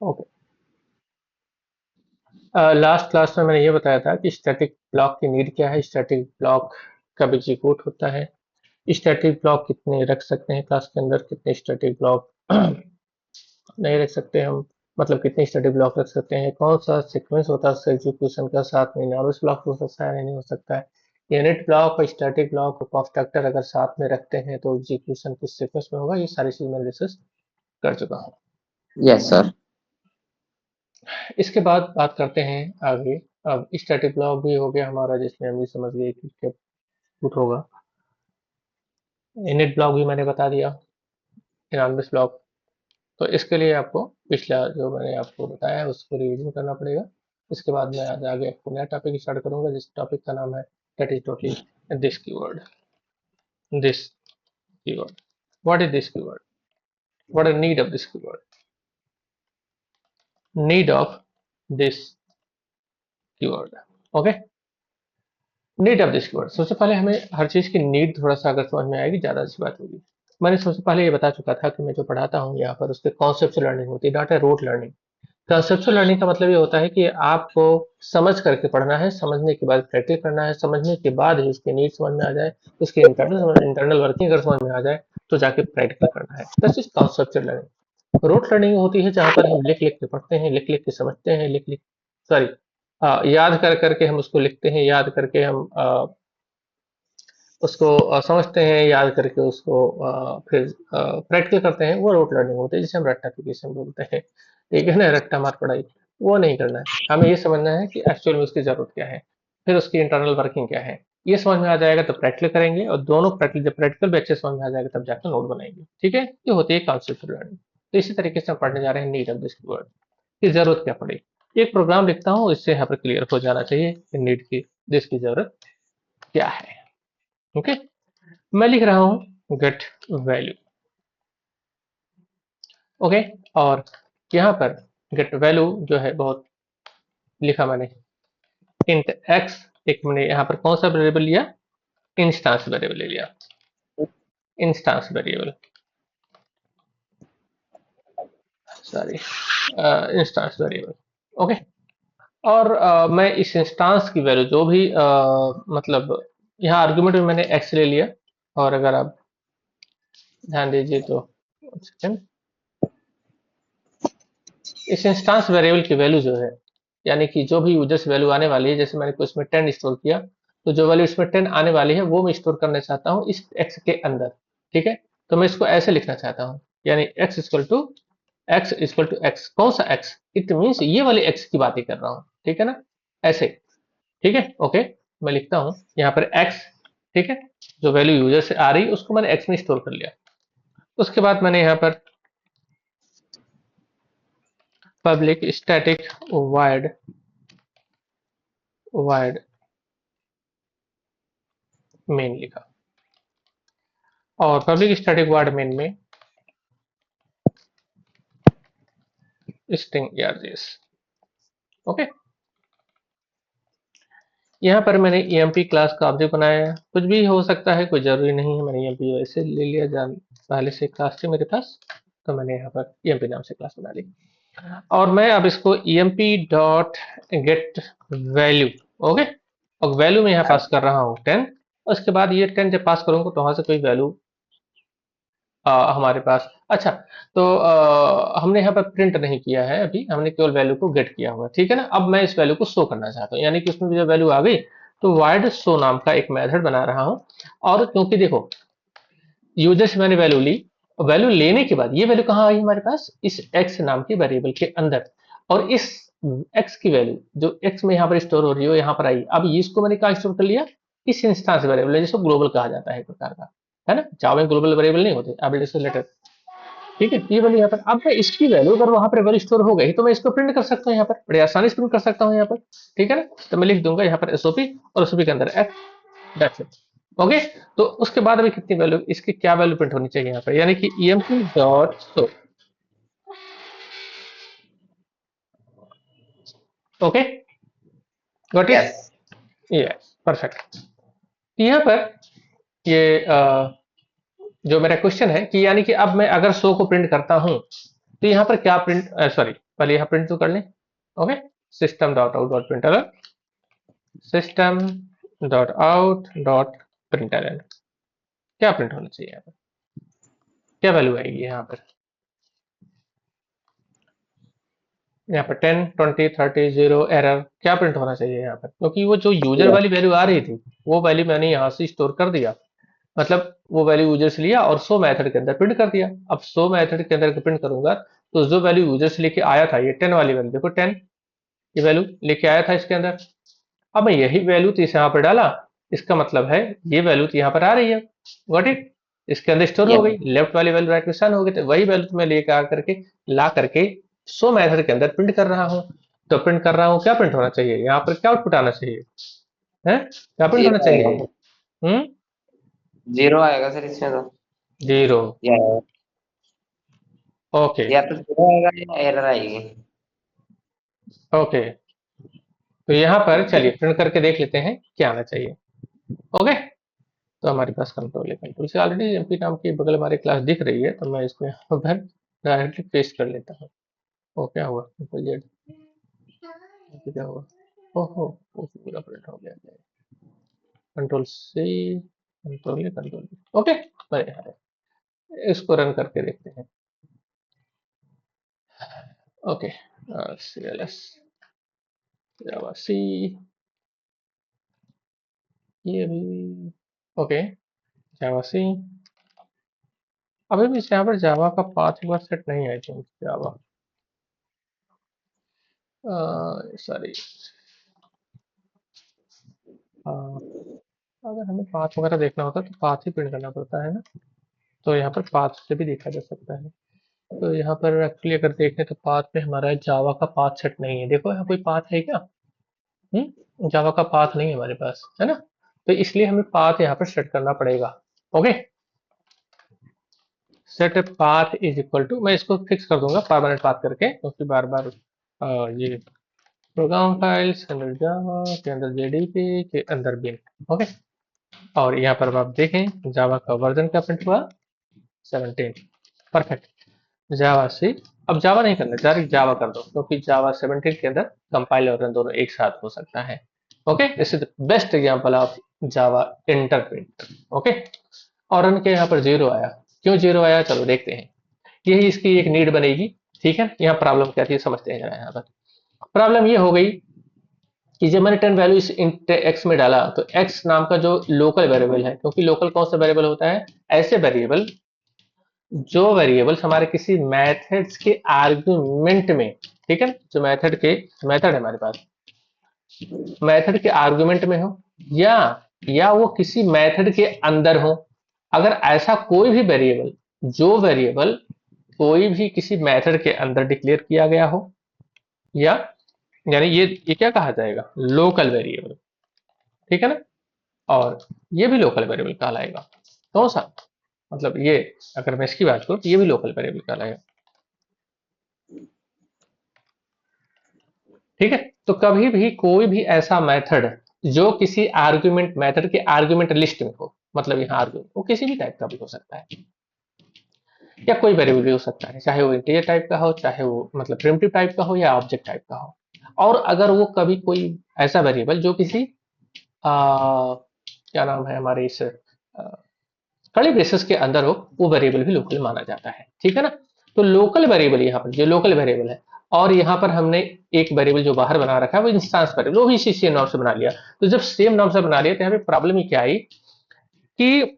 Okay. Last class में मैंने ये बताया था कि स्टैटिक ब्लॉक की नीड क्या है, स्टैटिक ब्लॉक कब एग्जीक्यूट होता है, स्टैटिक ब्लॉक कितने रख सकते हैं क्लास के अंदर, कितने स्टैटिक ब्लॉक नहीं रख सकते हम, मतलब कितने स्टैटिक ब्लॉक रख सकते हैं, कौन सा सीक्वेंस होता है एग्जीक्यूशन का, साथ में इनॉर्मस ब्लॉक हो सकता है नहीं हो सकता है, यूनिट ब्लॉक और स्टैटिक ब्लॉक और कंस्ट्रक्टर अगर साथ में रखते हैं तो एग्जीक्यूशन किस सीक्वेंस में होगा, ये सारी चीज मैं डिस्कस कर चुका हूँ। Yes sir. इसके बाद बात करते हैं आगे। अब स्टैटिक ब्लॉक भी हो गया हमारा, जिसमें हम ये समझ गए कि क्या पुट होगा। इनिट ब्लॉक भी मैंने बता दिया, इनॉर्मस ब्लॉक। तो इसके लिए आपको पिछला जो मैंने आपको बताया है उसको रिवीजन करना पड़ेगा। इसके बाद मैं आज आगे आपको नया टॉपिक स्टार्ट करूंगा, जिस टॉपिक का नाम है that is totally this keyword. This keyword, what is this keyword, what is need of this keyword, need of this keyword. Okay, need of this keyword. सबसे पहले हमें हर चीज की नीड थोड़ा सा अगर समझ में आएगी ज्यादा अच्छी बात होगी। मैंने सबसे पहले ये बता चुका था कि मैं जो पढ़ाता हूँ यहाँ पर उसके कॉन्सेप्चुअल लर्निंग होती है, not a rote learning. Conceptual learning का मतलब ये होता है कि आपको समझ करके पढ़ना है, समझने के बाद प्रैक्टिस करना है, समझने के बाद ही उसकी नीड समझ में आ जाए, उसकी इंटरनल वर्किंग अगर समझ में आ जाए तो जाके प्रैक्टिकल करना है। That's is conceptual learning. Rote learning होती है जहां पर हम लिख लिख के पढ़ते हैं, लिख लिख के समझते हैं, लिख लिख सॉरी याद कर करके हम उसको लिखते हैं, याद करके हम उसको समझते हैं, याद करके उसको फिर प्रैक्टिकल करते हैं, वो रोट लर्निंग होती है जिसे हम रट्टाफिकेशन बोलते हैं। ठीक है ना, रट्टा मार पढ़ाई वो नहीं करना है। हमें ये समझना है कि एक्चुअल में उसकी जरूरत क्या है, फिर उसकी इंटरनल वर्किंग क्या है। ये समझ में आ जाएगा तो प्रैक्टिकल करेंगे, और दोनों प्रैक्टिकल जब प्रैक्टिकल भी अच्छे समझ में आ जाएगा तब जाकर नोट बनाएंगे। ठीक है, ये होती है कॉन्सेप्चुअल लर्निंग। तो इसी तरीके से हम पढ़ने जा रहे हैं नीड ऑफ दिस वर्ड की जरूरत क्या पड़ी। एक प्रोग्राम लिखता हूँ, इससे यहाँ पर क्लियर हो जाना चाहिए कि नीड की दिस की जरूरत क्या है। ओके, मैं लिख रहा हूं गेट वैल्यू। ओके, और यहाँ पर गेट वैल्यू जो है बहुत लिखा मैंने, इंट एक्स। एक मैंने यहाँ पर कौन सा वेरिएबल लिया, इंस्टांस वेरिएबल ले लिया, instance variable, sorry, instance variable. Okay, और मैं इस इंस्टांस की वैल्यू जो भी मतलब यहाँ आर्गुमेंट में मैंने एक्स ले लिया। और अगर आप ध्यान दीजिए तो सेकंड, इस इंस्टांस वेरिएबल की वैल्यू जो है, यानी कि जो भी यूजर से वैल्यू आने वाली है, जैसे मैंने कुछ में 10 स्टोर किया, तो जो वैल्यू इसमें 10 आने वाली है वो मैं स्टोर करना चाहता हूँ इस एक्स के अंदर। ठीक है, तो मैं इसको ऐसे लिखना चाहता हूँ, यानी एक्स इक्वल टू एक्स। कौन सा एक्स, इट मीन्स ये वाले एक्स की बात ही कर रहा हूँ। ठीक है ना, ऐसे। ठीक है, ओके, मैं लिखता हूँ यहाँ पर एक्स। ठीक है, जो वैल्यू यूजर से आ रही है उसको मैंने एक्स में स्टोर कर लिया। उसके बाद मैंने यहाँ पर public static wide wide main लिखा, और पब्लिक स्टैटिक वार्ड मेन में स्ट्रिंग आरजेस। ओके, यहाँ पर मैंने emp क्लास का ऑब्जेक्ट बनाया है, कुछ भी हो सकता है, कोई जरूरी नहीं है। मैंने emp वैसे ले लिया, जान पहले से क्लास थी मेरे पास, तो मैंने यहाँ पर emp नाम से क्लास बना ली। और मैं अब इसको emp dot get value. Okay, और वैल्यू में यहाँ पास कर रहा हूँ 10। उसके बाद ये 10 जब पास करूंगा तो वहां से कोई वैल्यू हमारे पास, अच्छा, तो हमने यहाँ पर प्रिंट नहीं किया है अभी, हमने केवल वैल्यू को गेट किया हुआ है। ठीक है ना, अब मैं इस वैल्यू को शो करना चाहता हूँ, यानी कि उसमें जब वैल्यू आ गई तो वाइड शो नाम का एक मेथड बना रहा हूँ। और क्योंकि देखो, यूजर से मैंने वैल्यू ली, वैल्यू लेने के बाद ये वैल्यू कहाँ आई हमारे पास, इस एक्स नाम के वेरिएबल के अंदर। और इस एक्स की वैल्यू जो एक्स में यहाँ पर स्टोर हो रही है यहाँ पर आई। अब ये इसको मैंने कहा स्टोर कर लिया, इस इंस्टांस वेरिएबल जिसको ग्लोबल कहा जाता है एक प्रकार का, है ना। जावा में ग्लोबल वेरिएबल नहीं होते, अब इसको लेटर। ठीक है, ये वैल्यू यहाँ पर, अब मैं इसकी वैल्यू अगर वहां पर वैल्यू स्टोर हो गई तो मैं इसको प्रिंट कर सकता हूँ यहाँ पर, बड़े आसानी से प्रिंट कर सकता हूँ यहाँ पर। ठीक है ना, तो मैं लिख दूंगा यहाँ पर एसओपी, और एसओपी के अंदर एफ, दैट्स इट। ओके, तो उसके बाद अभी कितनी वैल्यू, इसकी क्या वैल्यू प्रिंट होनी चाहिए यहाँ पर, यानी कि emp dot show. Okay, got it, yes. Yes, perfect. यहाँ पर ये जो मेरा क्वेश्चन है कि यानी कि अब मैं अगर शो को प्रिंट करता हूं तो यहाँ पर क्या प्रिंट, सॉरी, पहले यहाँ प्रिंट तो कर लें। Okay, system dot out dot println, system dot out dot println. क्या प्रिंट होना चाहिए यहाँ पर, क्या वैल्यू आएगी यहाँ पर? यहाँ पर 10 20 30 0 एरर क्या प्रिंट होना चाहिए यहाँ पर? क्योंकि वो जो यूजर वाली वैल्यू आ रही थी वो वैल्यू मैंने यहाँ से स्टोर कर दिया, मतलब वो वैल्यू यूजर से लिया और शो मेथड के अंदर प्रिंट कर दिया। अब शो मेथड के अंदर प्रिंट करूंगा तो जो वैल्यू यूजर से लेके आया था, ये 10 वाली वैल्यू देखो, 10 ये वैल्यू लेके आया था इसके अंदर। अब मैं यही वैल्यू तो यहाँ पर डाला, इसका मतलब है ये वैल्यू तो यहाँ पर आ रही है, गॉट इट, इसके अंदर स्टोर हो यस गई, लेफ्ट वाली वैल्यू राइट में सन हो गई, तो वही वैल्यू तो मैं लेके आ करके ला करके शो मेथड के अंदर प्रिंट कर रहा हूँ। तो प्रिंट कर रहा हूँ, क्या प्रिंट होना चाहिए यहाँ पर, क्या आउटपुट आना चाहिए है, क्या प्रिंट होना जीरो चाहिए? आएगा, हम्म, जीरो आएगा सर इसमें तो, जीरो। या ओके या तो जीरो आएगा या एरर आएगी। ओके, तो यहाँ पर चलिए प्रिंट करके देख लेते हैं क्या आना चाहिए। ओके, तो हमारे पास कंट्रोल है, कंट्रोल से ऑलरेडी एमपी नाम की बगल हमारी क्लास दिख रही है, तो मैं इसको यहाँ पर डायरेक्टली पेस्ट कर लेता हूँ। ओ क्या हुआ, कंट्रोल जेड, क्या हुआ, ओहो वो पूरा प्रिंट हो गया, control C, control A, control B. Okay, अरे यार, इसको रन करके देखते हैं। Okay, C L S Java C, ये भी ओके, जावा सी। अभी भी यहाँ पर जावा का पाथ एक बार सेट नहीं है, थिंक जावा, सॉरी, अगर हमें पाथ वगैरह देखना होता तो पाथ ही प्रिंट करना पड़ता है ना, तो यहाँ पर पाथ से भी देखा जा सकता है। तो यहाँ पर एक्चुअली अगर देखें तो पाथ में हमारा जावा का पाथ सेट नहीं है, देखो यहाँ कोई पाथ है क्या? जावा का पाथ नहीं है हमारे पास, है ना, तो इसलिए हमें पाथ यहाँ पर सेट करना पड़ेगा। Okay, set path is equal to, मैं इसको फिक्स कर दूंगा परमानेंट पाथ करके, क्योंकि बार बार ये प्रोग्राम फाइल्स अंदर जावा के अंदर जेडीके के अंदर बिन। ओके, और यहाँ पर आप देखें जावा का वर्जन क्या प्रिंट हुआ, 17, परफेक्ट। जावा से अब जावा नहीं करना, डायरेक्ट जावा कर दो, क्योंकि जावा 17 के अंदर कंपाइल और रन दोनों एक साथ हो सकता है। Okay, this is the best example of Java inter print. Okay, और रन के यहाँ पर जीरो आया, क्यों जीरो आया, चलो देखते हैं, यही इसकी एक नीड बनेगी। ठीक है, यहाँ प्रॉब्लम क्या थी समझते हैं जरा। यहाँ पर प्रॉब्लम ये हो गई कि जब मैंने 10 वैल्यू इस इंट एक्स में डाला, तो एक्स नाम का जो लोकल वेरिएबल है, क्योंकि लोकल कौन सा वेरिएबल होता है, ऐसे वेरिएबल जो वेरिएबल्स हमारे किसी मेथड्स के आर्गुमेंट में, ठीक है, जो मेथड है हमारे पास, मेथड के आर्गुमेंट में हो, या वो किसी मेथड के अंदर हो। अगर ऐसा कोई भी वेरिएबल, जो वेरिएबल कोई भी किसी मेथड के अंदर डिक्लेयर किया गया हो, या यानी ये क्या कहा जाएगा, लोकल वेरिएबल, ठीक है ना, और ये भी लोकल वेरिएबल कहलाएगा। कौन सा, मतलब ये, अगर मैं इसकी बात करूं तो ये भी लोकल वेरिएबल कहलाएगा। ठीक है, तो कभी भी कोई भी ऐसा मेथड जो किसी आर्गुमेंट, मेथड के आर्गुमेंट लिस्ट में हो, मतलब यहाँ आर्गुमेंट वो किसी भी टाइप का भी हो सकता है, या कोई वेरिएबल भी हो सकता है, चाहे वो इंटीजर टाइप का हो, चाहे वो मतलब प्रिमिटिव टाइप का हो, या ऑब्जेक्ट टाइप का हो। और अगर वो कभी कोई ऐसा वेरिएबल जो किसी क्या नाम है हमारे इस कड़ी बेसिस के अंदर हो, वो वेरिएबल भी लोकल माना जाता है। ठीक है ना, तो लोकल वेरिएबल यहाँ पर जो लोकल वेरिएबल है, और यहाँ पर हमने एक वेरिएबल जो बाहर बना रखा है वो इंस्टांस वेरिएबल, वो भी इसी सेम नाम से बना लिया। तो जब सेम नाम से बना लिया तो यहाँ पे प्रॉब्लम ही क्या आई कि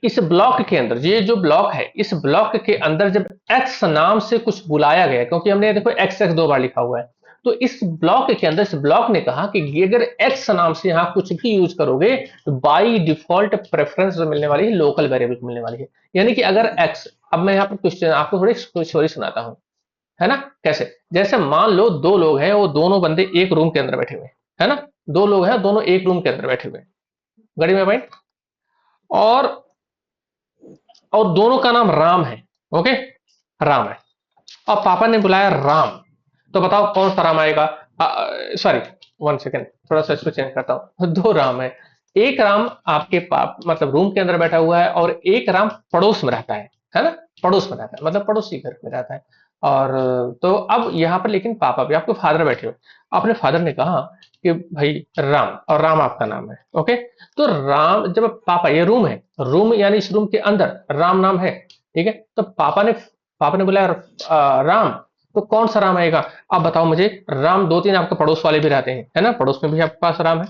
इस ब्लॉक के अंदर, ये जो ब्लॉक है, इस ब्लॉक के अंदर जब एक्स नाम से कुछ बुलाया गया, क्योंकि हमने देखो एक्स एक्स दो बार लिखा हुआ है, तो इस ब्लॉक के अंदर इस ब्लॉक ने कहा कि अगर एक्स नाम से यहाँ कुछ भी यूज करोगे तो बाई डिफॉल्ट प्रेफरेंस जो मिलने वाली है लोकल वेरिएबल को मिलने वाली है। यानी कि अगर एक्स, अब मैं यहाँ पर क्वेश्चन आपको थोड़ी स्टोरी सुनाता हूँ, है ना, कैसे, जैसे मान लो दो लोग हैं, वो दोनों बंदे एक रूम के अंदर बैठे हुए हैं, है ना, दो लोग हैं, दोनों एक रूम के अंदर बैठे हुए हैं, गाड़ी में बैठ, और दोनों का नाम राम है। ओके, राम है, और पापा ने बुलाया राम, तो बताओ कौन सा राम आएगा? सॉरी, 1 सेकेंड, थोड़ा सा इसको चेंज करता हूँ। दो राम है, एक राम आपके पाप मतलब रूम के अंदर बैठा हुआ है, और एक राम पड़ोस में रहता है ना, पड़ोस में रहता है, मतलब पड़ोसी घर में रहता है। और तो अब यहाँ पर लेकिन पापा भी, आपके फादर बैठे हुए, अपने फादर ने कहा कि भाई राम, और राम आपका नाम है, ओके। तो राम, जब पापा, ये रूम है, रूम यानी इस रूम के अंदर राम नाम है, ठीक है। तो पापा ने बोला राम, तो कौन सा राम आएगा? अब बताओ मुझे, राम दो तीन आपके पड़ोस वाले भी रहते हैं, है ना, पड़ोस में भी आपके पास राम है,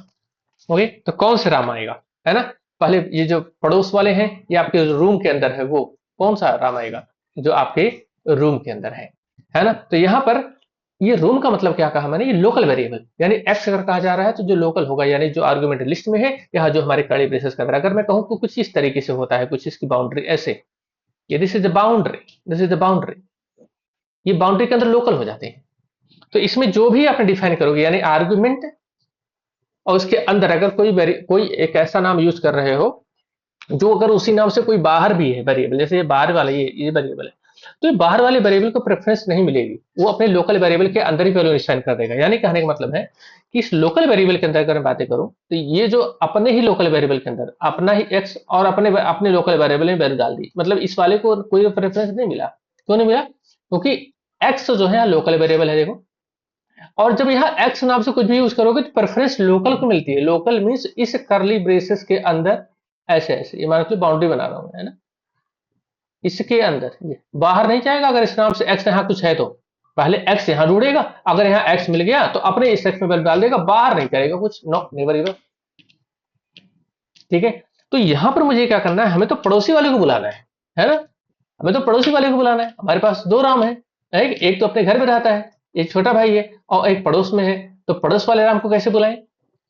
ओके। तो कौन से राम आएगा, है ना? पहले ये जो पड़ोस वाले हैं, ये आपके रूम के अंदर है, वो कौन सा राम आएगा जो आपके रूम के अंदर है ना? तो यहाँ पर ये रूम का मतलब क्या कहा मैंने, ये लोकल वेरिएबल, यानी एक्स अगर कहा जा रहा है तो जो लोकल होगा, यानी जो आर्गुमेंट लिस्ट में है, या जो हमारे कर्ली ब्रेसेस के अंदर, अगर मैं कहूँ तो कुछ इस तरीके से होता है, कुछ इसकी बाउंड्री ऐसे, ये this is the boundary, this is the boundary, ये बाउंड्री के अंदर लोकल हो जाते हैं। तो इसमें जो भी आपने डिफाइन करोगे, यानी आर्गुमेंट, और उसके अंदर अगर कोई एक ऐसा नाम यूज कर रहे हो जो अगर उसी नाम से कोई बाहर भी है वेरिएबल, जैसे ये बाहर वाला, ये वेरिएबल है, तो ये बाहर वाले वेरिएबल को प्रेफरेंस नहीं मिलेगी, वो अपने लोकल वेरिएबल के अंदर ही वैल्यू निशान कर देगा। यानी कहने का मतलब है कि इस लोकल वेरिएबल के अंदर अगर मैं बातें करूं, तो ये जो अपने ही लोकल वेरिएबल के अंदर अपना ही एक्स और अपने अपने लोकल वेरिएबल में वैल्यू डाल दी, मतलब इस वाले को कोई प्रेफरेंस नहीं मिला। क्यों नहीं मिला? क्योंकि एक्स जो है लोकल वेरिएबल है, देखो। और जब यहाँ एक्स नाम से कुछ भी यूज करोगे तो प्रेफरेंस लोकल को मिलती है। लोकल मीन्स इस करली ब्रेसेस के अंदर, ऐसे ऐसे, ये मान लो बाउंड्री बना रहा हूं, है ना, इसके अंदर, ये बाहर नहीं जाएगा। अगर इस नाम से एक्स यहाँ कुछ है तो पहले एक्स यहाँ ढूंढेगा, अगर यहाँ एक्स मिल गया तो अपने इस एक्स में वैल्यू डाल देगा, बाहर नहीं करेगा कुछ, नो, नेवर एवर, ठीक है। तो यहाँ पर मुझे क्या करना है, हमें तो पड़ोसी वाले को बुलाना है ना, हमें तो पड़ोसी वाले को बुलाना है। हमारे पास दो राम है, एक तो अपने घर में रहता है, एक छोटा भाई है, और एक पड़ोस में है। तो पड़ोस वाले राम को कैसे बुलाएं?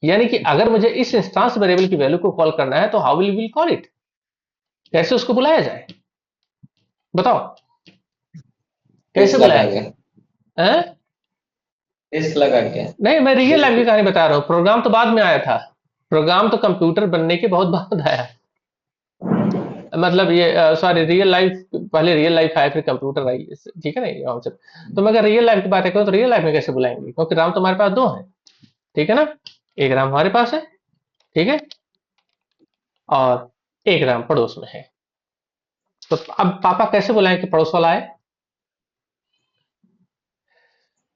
यानी कि अगर मुझे इस इंस्टांस वेरिएबल की वैल्यू को कॉल करना है तो हाउ विल कॉल इट, कैसे उसको बुलाया जाए, बताओ, इस कैसे लगा बुलाएंगे? के, हैं? इस लगा के, नहीं, मैं रियल दिस लाइफ की पे। कहानी बता रहा हूँ, प्रोग्राम तो बाद में आया था। प्रोग्राम तो कंप्यूटर बनने के बहुत बाद आया, मतलब ये सॉरी, रियल लाइफ, पहले रियल लाइफ आया फिर कंप्यूटर आई, ठीक है ना, ये कॉन्सेप्ट। तो मैं अगर रियल लाइफ की बात करूँ तो रियल लाइफ में कैसे बुलाएंगे, क्योंकि राम तो हमारे पास दो है, ठीक है ना, एक राम हमारे पास है, ठीक है, और एक राम पड़ोस में है। तो अब पापा कैसे बुलाएं कि पड़ोस वाला आए,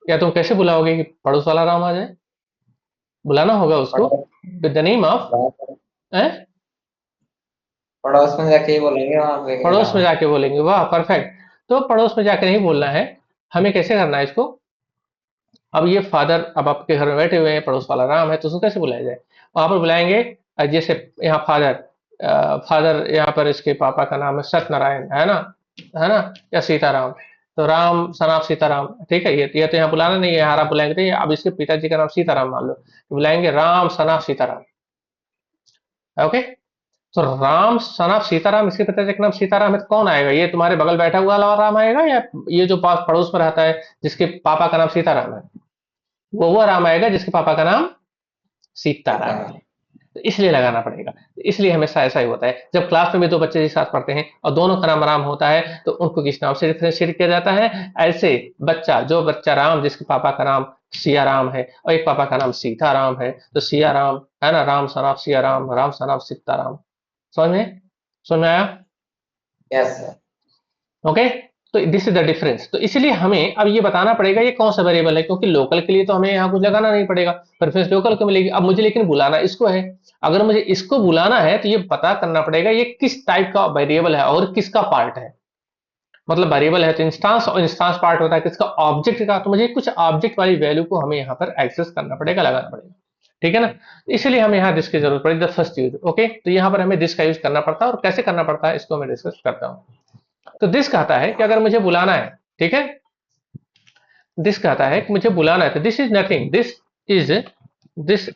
या तुम कैसे बुलाओगे कि पड़ोस वाला राम आ जाए? बुलाना होगा उसको पड़ोस विद द नेम ऑफ, पड़ोस में जाके ही बोलेंगे, वहां पे पड़ोस में राम। जाके बोलेंगे, वाह परफेक्ट। तो पड़ोस में जाकर नहीं बोलना है, हमें कैसे करना है इसको? अब ये फादर, अब आपके घर में बैठे हुए हैं, पड़ोस वाला राम है, तो उसको कैसे बुलाया जाए? वहां पर बुलाएंगे जैसे यहाँ फादर, फादर यहाँ पर इसके पापा का नाम है सत्यनारायण, है ना, या सीताराम। तो राम सनाफ सीताराम, ठीक है, ये तो यहाँ बुलाना नहीं है, यहाँ आप बुलाएंगे तो अब इसके पिताजी का नाम सीताराम मान लो, तो बुलाएंगे राम सनाफ सीताराम, ओके। तो राम सनाफ सीताराम, इसके पिताजी का नाम सीताराम है, तो कौन आएगा? ये तुम्हारे बगल बैठा हुआ वाला राम आएगा, या ये जो पास पड़ोस में रहता है जिसके पापा का नाम सीताराम है, वो राम आएगा जिसके पापा का नाम सीताराम है। सीताराम। तो इसलिए लगाना पड़ेगा, तो इसलिए हमेशा ऐसा ही होता है, जब क्लास में भी दो बच्चे एक साथ पढ़ते हैं और दोनों का नाम राम होता है तो उनको किस नाम से डिफ्रेंशिएट किया जाता है? ऐसे, जो बच्चा राम जिसके पापा का नाम सिया राम है और एक पापा का नाम सीता राम है, तो सिया राम, है ना, राम सनाफ सिया राम, राम सनाफ सीताराम। समझ में, समझ में आया? Yes sir. ओके। तो दिस इज द डिफरेंस। तो इसलिए हमें अब ये बताना पड़ेगा ये कौन सा वेरिएबल है, क्योंकि लोकल के लिए तो हमें यहाँ कुछ लगाना नहीं पड़ेगा, प्रेफरेंस लोकल को मिलेगी। अब मुझे लेकिन बुलाना इसको है, अगर मुझे इसको बुलाना है तो ये पता करना पड़ेगा ये किस टाइप का वेरिएबल है और किसका पार्ट है। मतलब वेरिएबल है तो इंस्टांस, और इंस्टांस पार्ट होता है किसका, ऑब्जेक्ट का। तो मुझे कुछ ऑब्जेक्ट वाली वैल्यू को हमें यहाँ पर एक्सेस करना पड़ेगा, लगाना पड़ेगा, ठीक है ना। इसलिए हमें यहाँ दिस की जरूरत पड़ी, द फर्स्ट यूज, ओके। तो यहाँ पर हमें दिस का यूज करना पड़ता है, और कैसे करना पड़ता है इसको मैं डिस्कस करता हूँ। तो दिस कहता है कि अगर मुझे बुलाना है, ठीक है, दिस कहता है कि मुझे बुलाना है, तो this is nothing, this is this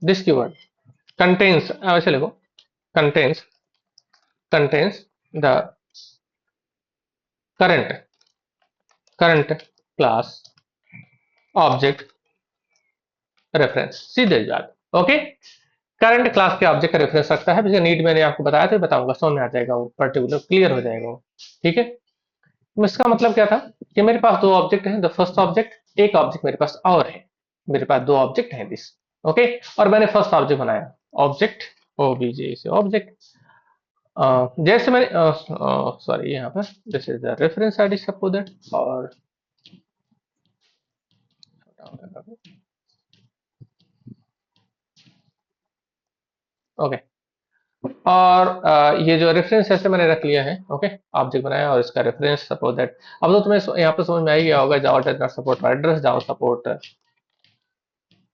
this keyword contains, ऐसे लिखो, contains, contains the current current class object reference, सीधे बात, ओके। करंट क्लास के ऑब्जेक्ट का रेफरेंस रखता है, जिसका नीड मैंने आपको बताया था, बताऊंगा, समझ में आ जाएगा, वो पर्टिकुलर क्लियर हो जाएगा वो, ठीक है। इसका मतलब क्या था कि मेरे पास दो ऑब्जेक्ट हैं, द फर्स्ट ऑब्जेक्ट, एक ऑब्जेक्ट मेरे पास और है, मेरे पास दो ऑब्जेक्ट हैं दिस, ओके। और मैंने फर्स्ट ऑब्जेक्ट बनाया, ऑब्जेक्ट ओबीजे से ऑब्जेक्ट, जैसे मैंने सॉरी यहाँ पर this is the reference ID suppose that और ओके और ये जो रेफरेंस ऐसे मैंने रख लिया है ओके ऑब्जेक्ट बनाया और इसका रेफरेंस सपोज दैट अब तो तुम्हें यहाँ पर समझ में आ ही गया होगा Java does not support address Java support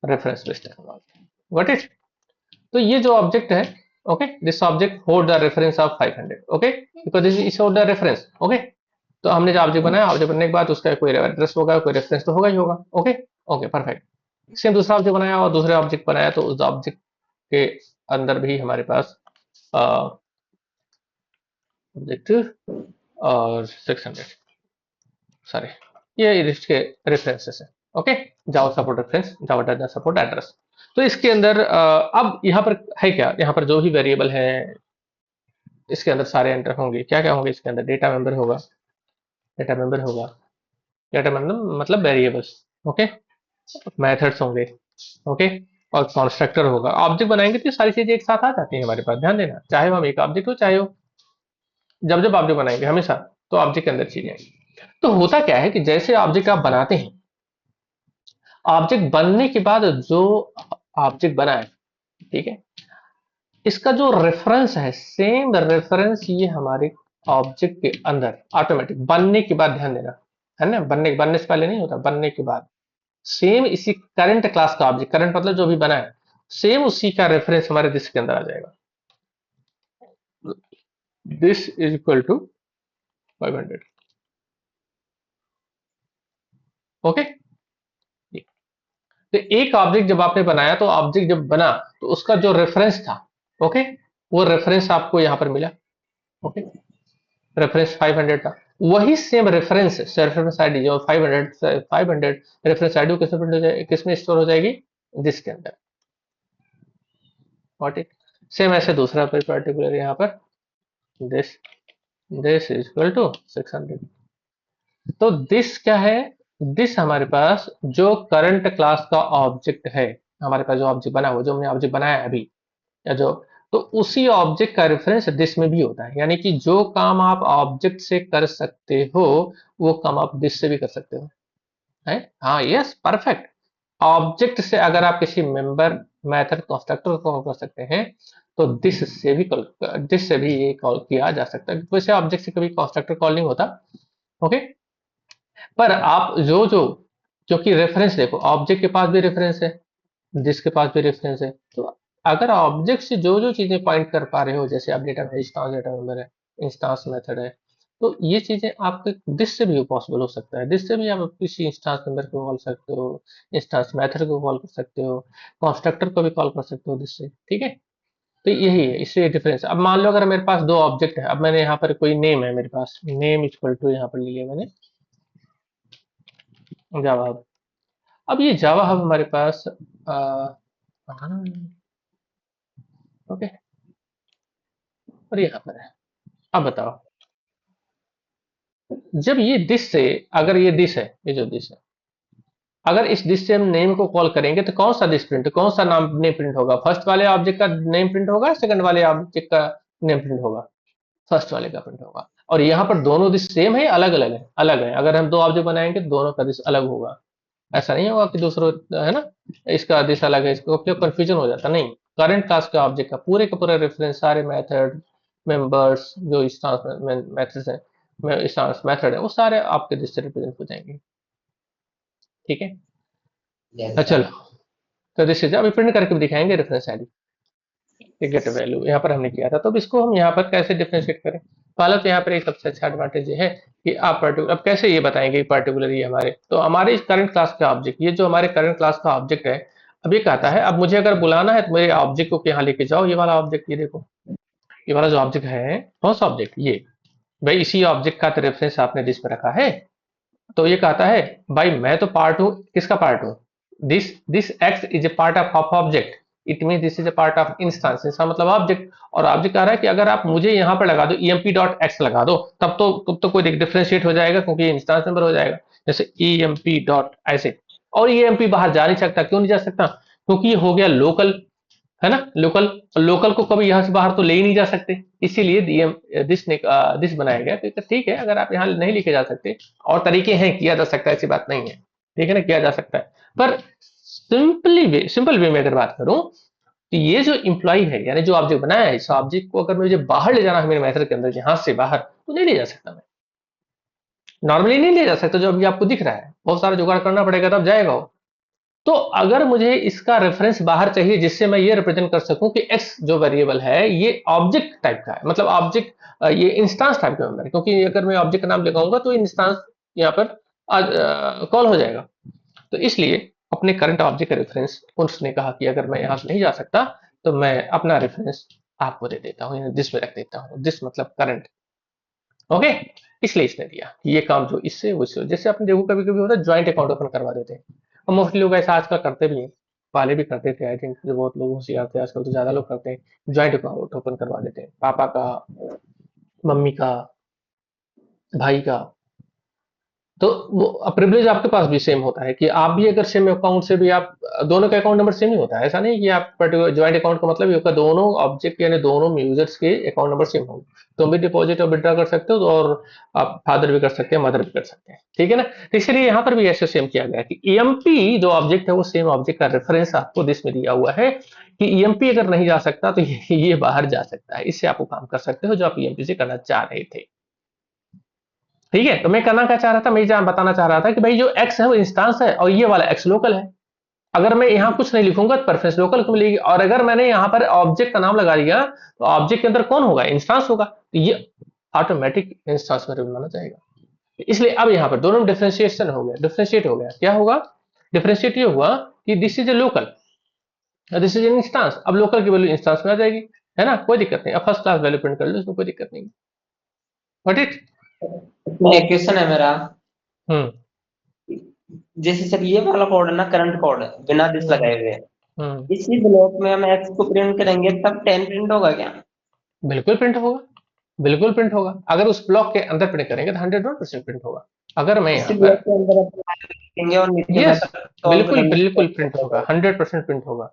reference based technology what it तो ये जो ऑब्जेक्ट है okay this object hold the reference of 500 okay because this is hold the reference okay तो हमने जो ऑब्जेक्ट बनाया ऑब्जेक्ट बनने के बाद उसका कोई एड्रेस होगा कोई रेफरेंस तो होगा ही होगा ओके ओके परफेक्ट सेम दूसरा ऑब्जेक्ट बनाया और दूसरे ऑब्जेक्ट बनाया तो उस ऑब्जेक्ट के अंदर भी हमारे पास ऑब्जेक्ट और 600 सॉरी ये इसके रेफरेंसेस है okay Java support reference Java does not support address तो इसके अंदर अब यहाँ पर है क्या यहाँ पर जो भी वेरिएबल है इसके अंदर सारे एंटर होंगे क्या क्या होंगे इसके अंदर डेटा मेंबर होगा डेटा मेंबर होगा डेटा मेंबर मतलब वेरिएबल्स ओके मेथड्स होंगे ओके और कॉन्स्ट्रक्टर होगा ऑब्जेक्ट बनाएंगे तो ये सारी चीजें एक साथ आ जाती है हमारे पास ध्यान देना चाहे वो हम एक ऑब्जेक्ट हो चाहे हो जब जब ऑब्जेक्ट बनाएंगे हमेशा तो ऑब्जेक्ट के अंदर चीजें आएंगी तो होता क्या है कि जैसे ऑब्जेक्ट आप बनाते हैं ऑब्जेक्ट बनने के बाद जो ऑब्जेक्ट बना है ठीक है इसका जो रेफरेंस है सेम रेफरेंस ये हमारे ऑब्जेक्ट के अंदर ऑटोमेटिक बनने के बाद ध्यान देना है ना बनने से पहले नहीं होता बनने के बाद सेम इसी करंट क्लास का ऑब्जेक्ट करंट मतलब जो भी बना है सेम उसी का रेफरेंस हमारे दिस के अंदर आ जाएगा this is equal to 500 okay तो एक ऑब्जेक्ट जब आपने बनाया तो ऑब्जेक्ट जब बना तो उसका जो रेफरेंस था ओके वो रेफरेंस आपको यहां पर मिला ओके रेफरेंस 500 था वही सेम रेफरेंस रेफरेंस आईडी जो 500 रेफरेंस आईडी किस में स्टोर हो जाएगी दिस के अंदर व्हाट इट सेम ऐसे दूसरा पर्टिकुलर यहाँ पर this this is equal to 600 तो दिस क्या है दिस हमारे पास जो करंट क्लास का ऑब्जेक्ट है हमारे पास जो ऑब्जेक्ट बना हुआ जो हमने ऑब्जेक्ट बनाया है अभी या जो तो उसी ऑब्जेक्ट का रेफरेंस दिस में भी होता है यानी कि जो काम आप ऑब्जेक्ट से कर सकते हो वो काम आप दिस से भी कर सकते हो है हाँ यस परफेक्ट ऑब्जेक्ट से अगर आप किसी मेंबर मेथड कंस्ट्रक्टर को कॉल कर सकते हैं तो दिस से भी ये कॉल किया जा सकता है वैसे ऑब्जेक्ट से कभी कंस्ट्रक्टर कॉल नहीं होता ओके पर आप जो जो क्योंकि रेफरेंस देखो ऑब्जेक्ट के पास भी रेफरेंस है जिसके पास भी रेफरेंस है तो अगर ऑब्जेक्ट से जो जो चीजें पॉइंट कर पा रहे हो जैसे आप डेटा इंस्टांस डेटा मेंबर है इंस्टांस मेथड है तो ये चीजें आपके दिस से भी पॉसिबल हो सकता है दिस से भी आप किसी इंस्टांस मेंबर को कॉल सकते हो इंस्टांस मेथड को कॉल कर सकते हो कंस्ट्रक्टर को भी कॉल कर सकते हो दिस से ठीक है तो यही है इससे डिफरेंस अब मान लो अगर मेरे पास दो ऑब्जेक्ट है अब मैंने यहाँ पर कोई नेम है मेरे पास नेम इक्वल टू यहाँ पर लिया मैंने जावा हब अब ये जावा हब हमारे पास ओके और यहाँ पर है अब बताओ जब ये दिस से अगर ये दिस है ये जो दिस है अगर इस दिस से हम नेम को कॉल करेंगे तो कौन सा दिस प्रिंट कौन सा नाम नेम प्रिंट होगा फर्स्ट वाले ऑब्जेक्ट का नेम प्रिंट होगा सेकंड वाले ऑब्जेक्ट का नेम प्रिंट होगा फर्स्ट वाले का प्रिंट होगा और यहाँ पर दोनों दिस सेम है अलग है अगर हम दो ऑब्जेक्ट बनाएंगे तो दोनों का दिस अलग होगा ऐसा नहीं होगा कि दूसरा है ना इसका दिस अलग है इसको क्यों कंफ्यूजन हो जाता नहीं करंट क्लास का ऑब्जेक्ट का पूरा रेफरेंस सारे मेथड मेंबर्स जो इंस्टांस मेथड्स हैं इंस्टांस मेथड है वो सारे आपके दिस से रिप्रेजेंट हो जाएंगे ठीक है Yes, तो sir. चलो तो दिस इज अभी प्रिंट करके भी दिखाएंगे रेफरेंस आईडी गेट वैल्यू यहाँ पर हमने किया था तो अब इसको हम यहाँ पर कैसे डिफरेंशिएट करें पहले तो यहाँ पर एक सबसे अच्छा एडवांटेज ये है कि आप पर्टिकुलर अब कैसे ये बताएंगे पर्टिकुलर ये हमारे तो हमारे इस करंट क्लास का ऑब्जेक्ट ये जो हमारे करंट क्लास का ऑब्जेक्ट है अब ये कहता है अब मुझे अगर बुलाना है तो मेरे ऑब्जेक्ट को यहाँ लेके जाओ ये वाला ऑब्जेक्ट ये देखो ये वाला जो ऑब्जेक्ट है कौन सा ऑब्जेक्ट ये भाई इसी ऑब्जेक्ट का रेफरेंस आपने दिस पे रखा है तो ये कहता है भाई मैं तो पार्ट हूं किसका पार्ट हूं this x is a part of object it mean this is a part of instance इसका मतलब ऑब्जेक्ट और ऑब्जेक्ट कह रहा है कि अगर आप मुझे यहाँ पर लगा दो emp डॉट एक्स लगा दो तब तो कोई डिफरेंशिएट हो जाएगा क्योंकि इंस्टांस नंबर हो जाएगा जैसे emp डॉट ऐसे और emp बाहर जा नहीं सकता क्यों नहीं जा सकता क्योंकि ये हो गया लोकल है ना, लोकल। लोकल को कभी यहाँ से बाहर तो ले ही नहीं जा सकते, इसीलिए दिस बनाया गया कि ठीक है, अगर आप यहाँ नहीं लेके जा सकते, और तरीके हैं, किया जा सकता है, ऐसी बात नहीं है, ठीक है ना, किया जा सकता है। पर सिंपल वे में अगर बात करूं, तो ये जो इम्प्लॉय है, यानी जो ऑब्जेक्ट बनाया है, इस ऑब्जेक्ट को अगर मुझे बाहर ले जाना है मेरे मेथड के अंदर, यहाँ से बाहर, तो नहीं ले जा सकता मैं, नॉर्मली नहीं ले जा सकता। जो अभी आपको दिख रहा है, बहुत सारा जुगाड़ करना पड़ेगा तब जाएगा वो। तो अगर मुझे इसका रेफरेंस बाहर चाहिए, जिससे मैं ये रिप्रेजेंट कर सकूं कि एक्स जो वेरिएबल है ये ऑब्जेक्ट टाइप का है, मतलब ऑब्जेक्ट, ये इंस्टांस टाइप का मेमोरी, क्योंकि अगर मैं ऑब्जेक्ट का नाम लगाऊंगा तो इंस्टांस यहाँ पर कॉल हो जाएगा। तो इसलिए अपने करंट ऑब्जेक्ट का रेफरेंस उसने कहा कि अगर मैं यहाँ से नहीं जा सकता, तो मैं अपना रेफरेंस आपको दे देता हूँ, दिस में रख देता हूँ, दिस मतलब करंट। ओके, इसलिए इसने दिया कि ये काम जो इससे उससे, जैसे आपने देखो कभी कभी होता है ज्वाइंट अकाउंट ओपन करवा देते हैं, और मोस्टली लोग ऐसा आजकल करते भी हैं, पहले भी करते थे, आई थिंक जो बहुत लोग होशियार थे, आजकल तो ज्यादा लोग करते हैं, ज्वाइंट अकाउंट ओपन करवा देते हैं, पापा का, मम्मी का, भाई का। तो वो प्रिविलेज आपके पास भी सेम होता है कि आप भी अगर सेम अकाउंट से भी आप, दोनों का अकाउंट नंबर सेम ही होता है, ऐसा नहीं कि आप पर्टिकुलर ज्वाइंट अकाउंट का मतलब ये होगा दोनों ऑब्जेक्ट यानी दोनों यूजर्स के अकाउंट नंबर सेम होंगे, तुम भी डिपॉजिट और विड्रॉ कर सकते हो, तो और आप फादर भी कर सकते हैं, मदर भी कर सकते हैं, ठीक है ना। तो इसलिए यहाँ पर भी ऐसे सेम किया गया है कि ईएमपी जो ऑब्जेक्ट है वो सेम ऑब्जेक्ट का रेफरेंस आपको दिस में दिया हुआ है कि ईएमपी अगर नहीं जा सकता तो ये बाहर जा सकता है, इससे आप वो काम कर सकते हो जो आप ईएमपी से करना चाह रहे थे। ठीक है, तो मैं करना क्या चाह रहा था, मैं जान बताना चाह रहा था कि भाई जो एक्स है वो इंस्टांस है और ये वाला एक्स लोकल है। अगर मैं यहाँ कुछ नहीं लिखूंगा तो परफेक्ट लोकल को मिलेगी, और अगर मैंने यहाँ पर ऑब्जेक्ट का नाम लगा दिया तो ऑब्जेक्ट के अंदर कौन होगा, इंस्टांस होगा, तो ये ऑटोमेटिक इंस्टांस वेरिएबल माना जाएगा। इसलिए अब यहाँ पर दोनों डिफ्रेंशिएशन हो गया, डिफ्रेंशिएट हो गया, क्या होगा, डिफ्रेंशिएट ये हुआ कि this is a local, this is an instance, अब लोकल की वैल्यू इंस्टांस में आ जाएगी, है ना, कोई दिक्कत नहीं, अब फर्स्ट क्लास वैल्यू प्रिंट कर लो, इसमें कोई दिक्कत नहीं। बट इट, इसमें एक क्वेश्चन है मेरा, हम्म जैसे सर ये वाला कोड है ना, करंट कोड बिना दिस हम्म लगाए हुए, हम्म इसी ब्लॉक में हम एक्स को प्रिंट करेंगे तब 10 प्रिंट होगा क्या? बिल्कुल प्रिंट होगा, बिल्कुल प्रिंट होगा, अगर उस ब्लॉक के अंदर प्रिंट करेंगे तो 101% प्रिंट होगा। अगर मैं यहाँ इसी ब्लॉक पर, के अंदर अपन लिखेंगे और नीचे यस, मेथड सॉल्व बिल्कुल करने बिल्कुल प्रिंट होगा, 100% प्रिंट होगा,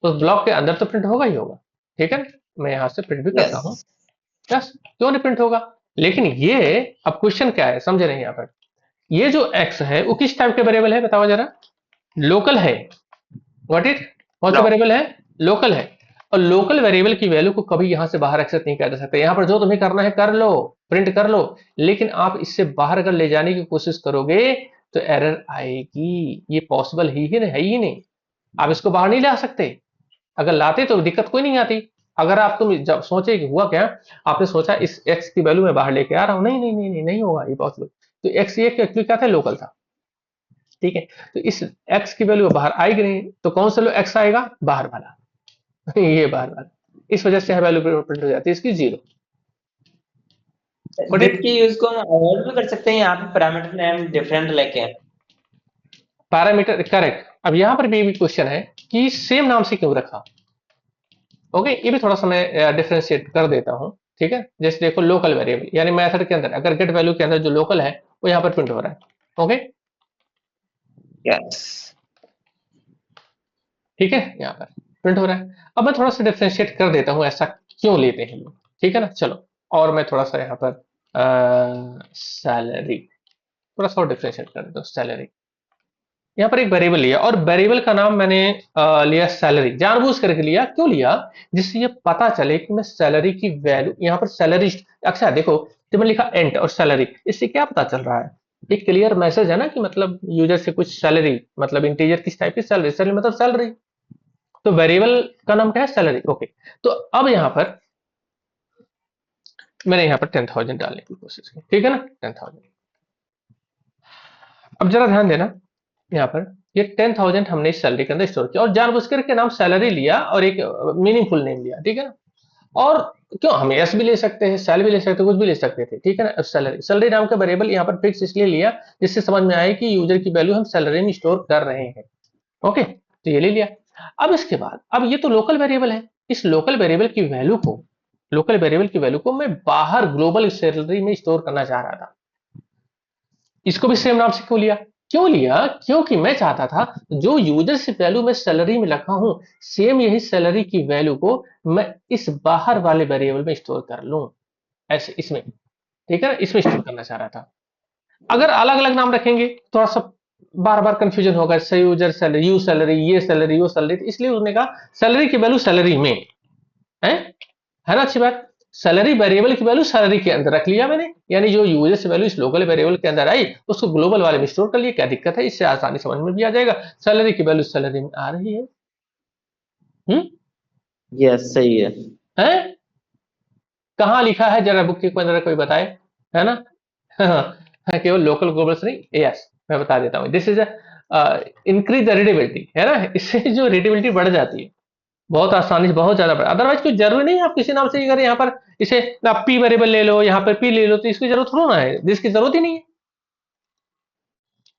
तो उस ब्लॉक के अंदर तो प्रिंट होगा ही होगा, ठीक है ना? मैं यहाँ से प्रिंट भी करता यस। हूँ, यस, क्यों नहीं प्रिंट होगा। लेकिन ये, अब क्वेश्चन क्या है समझे नहीं यहाँ पर, ये जो एक्स है वो किस टाइप के वेरिएबल है बताओ जरा, लोकल है, व्हाट इट, कौन सा नो। वेरिएबल है, लोकल है। और लोकल वेरिएबल की वैल्यू को कभी यहां से बाहर एक्सेस नहीं किया जा सकता, यहां पर जो तुम्हें करना है कर लो, प्रिंट कर लो, लेकिन आप इससे बाहर अगर ले जाने की कोशिश करोगे तो एरर आएगी, ये पॉसिबल ही नहीं, है ही नहीं, आप इसको बाहर नहीं ला सकते। अगर लाते तो दिक्कत कोई नहीं आती। अगर आप, तुम जब सोचे कि हुआ क्या, आपने सोचा इस एक्स की वैल्यू मैं बाहर लेके आ रहा हूं, नहीं नहीं नहीं नहीं, नहीं होगा ये पॉसिबल। तो एक्स ये एक्चुअली क्या था, लोकल था, ठीक है। तो इस एक्स की वैल्यू बाहर आएगी नहीं, तो कौन सा लो एक्स आएगा, बाहर वाला, ये बाहर वाला, इस वजह से वैल्यू प्रिंट हो जाती है इसकी जीरो। बट दिस इट, की यूज को हम अवॉइड भी कर सकते हैं, यहाँ पे पैरामीटर नेम डिफरेंट लेके। Parameter correct. अब यहाँ पर भी क्वेश्चन है कि सेम नाम से क्यों रखा। ओके, ये भी थोड़ा सा मैं डिफरेंशिएट कर देता हूँ, ठीक है। जैसे देखो लोकल वेरिएबल यानी मेथड के अंदर अगर गेट वैल्यू के अंदर जो लोकल है वो यहाँ पर प्रिंट हो रहा है, ओके, यस। ठीक है, यहाँ पर प्रिंट हो रहा है। अब मैं थोड़ा सा डिफरेंशिएट कर देता हूँ ऐसा क्यों लेते हैं लोग, ठीक है ना, चलो। और मैं थोड़ा सा यहाँ पर सैलरी, थोड़ा सा और डिफरेंशिएट कर देता हूँ, सैलरी, यहाँ पर एक वेरिएबल लिया और वेरिएबल का नाम मैंने लिया सैलरी, जानबूझ करके लिया, क्यों लिया, जिससे ये पता चले कि मैं सैलरी की वैल्यू यहाँ पर सैलरी, अच्छा देखो, तो मैंने लिखा एंट और सैलरी, इससे क्या पता चल रहा है, एक क्लियर मैसेज है ना कि मतलब यूजर से कुछ सैलरी, मतलब इंटीजर किस टाइप की सैलरी, सैलरी मतलब सैलरी, तो वेरिएबल का नाम क्या है, सैलरी, ओके। तो अब यहाँ पर मैंने यहाँ पर 10,000 डालने की कोशिश की, ठीक है ना, 10,000। अब जरा ध्यान देना, यहाँ पर ये 10,000 हमने इस सैलरी के अंदर स्टोर किया और जानबूझ के नाम सैलरी लिया और एक मीनिंगफुल नेम लिया, ठीक है ना। और क्यों, हम एस भी ले सकते हैं, सैल भी ले सकते हैं, कुछ भी ले सकते थे, ठीक है ना। सैलरी, सैलरी नाम का वेरिएबल यहाँ पर फिक्स इसलिए लिया जिससे समझ में आए कि यूजर की वैल्यू हम सैलरी में स्टोर कर रहे हैं, ओके, तो ये ले लिया। अब इसके बाद, अब ये तो लोकल वेरिएबल है, इस लोकल वेरिएबल की वैल्यू को, लोकल वेरिएबल की वैल्यू को मैं बाहर ग्लोबल सैलरी में स्टोर करना चाह रहा था, इसको भी सेम नाम से क्यों लिया, क्यों लिया? क्योंकि मैं चाहता था जो यूजरशिप वैल्यू मैं सैलरी में रखा हूं, सेम यही सैलरी की वैल्यू को मैं इस बाहर वाले वेरिएबल में स्टोर कर लूं, ऐसे इसमें, ठीक है ना, इसमें स्टोर करना चाह रहा था। अगर अलग अलग नाम रखेंगे थोड़ा सा बार बार कंफ्यूजन होगा, यूजर सैलरी, यू सैलरी, ये सैलरी, वो सैलरी, इसलिए उसने कहा सैलरी की वैल्यू सैलरी में है है ना, अच्छी बात। सैलरी वेरिएबल की वैल्यू सैलरी के अंदर रख लिया मैंने, यानी जो यूएस वैल्यू इस लोकल वेरिएबल के अंदर आई उसको ग्लोबल वाले में स्टोर कर लिया। क्या दिक्कत है? इससे आसानी समझ में भी आ जाएगा, सैलरी की वैल्यू सैलरी में आ रही है। हम्म। यस, सही है। है? कहाँ लिखा है जरा बुक के अंदर कोई बताए, है ना? हाँ, केवल लोकल ग्लोबल से नहीं, यस मैं बता देता हूँ, this is increase the readability, है ना, इससे जो रीडेबिलिटी बढ़ जाती है बहुत आसानी से, बहुत ज्यादा बढ़ा। अदरवाइज कोई जरूरी नहीं है आप किसी नाम से अगर यहाँ पर इसे आप पी वेरिएबल ले लो, यहाँ पर पी ले लो, तो इसकी जरूरत थोड़ा ना है, जिसकी जरूरत ही नहीं है।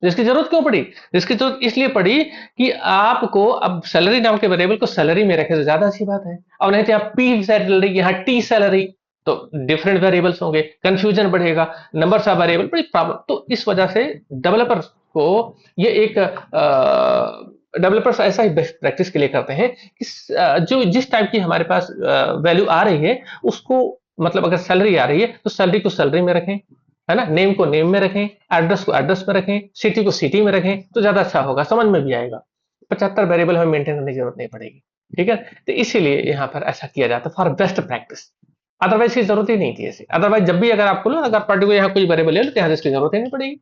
जिसकी जरूरत क्यों पड़ी? जिसकी जरूरत इसलिए पड़ी कि आपको अब सैलरी नाम के वेरिएबल को सैलरी में रखे तो ज्यादा अच्छी बात है। अब नहीं तो यहाँ पी सैलरी, यहाँ टी सैलरी, तो डिफरेंट वेरिएबल्स होंगे, कंफ्यूजन बढ़ेगा, नंबर्स ऑफ वेरिएबल, बड़ी प्रॉब्लम। तो इस वजह से डेवलपर्स को ये एक डेवलपर्स ऐसा ही बेस्ट प्रैक्टिस के लिए करते हैं कि जो जिस टाइप की हमारे पास वैल्यू आ रही है उसको, मतलब अगर सैलरी आ रही है तो सैलरी को सैलरी में रखें, है ना, नेम को नेम में रखें, एड्रेस को एड्रेस में रखें, सिटी को सिटी में रखें, तो ज्यादा अच्छा होगा, समझ में भी आएगा। 75 वेरिएबल हमें मेंटेन करने की जरूरत नहीं पड़ेगी। ठीक है, तो इसीलिए यहाँ पर ऐसा किया जाता है फॉर बेस्ट प्रैक्टिस। अदरवाइज की जरूरत ही नहीं थी ऐसे। अदरवाइज जब भी अगर आपको ना, अगर पर्टिकुलर यहाँ कोई वेरिएबल ले लो तो यहाँ इसकी जरूरत ही नहीं पड़ेगी।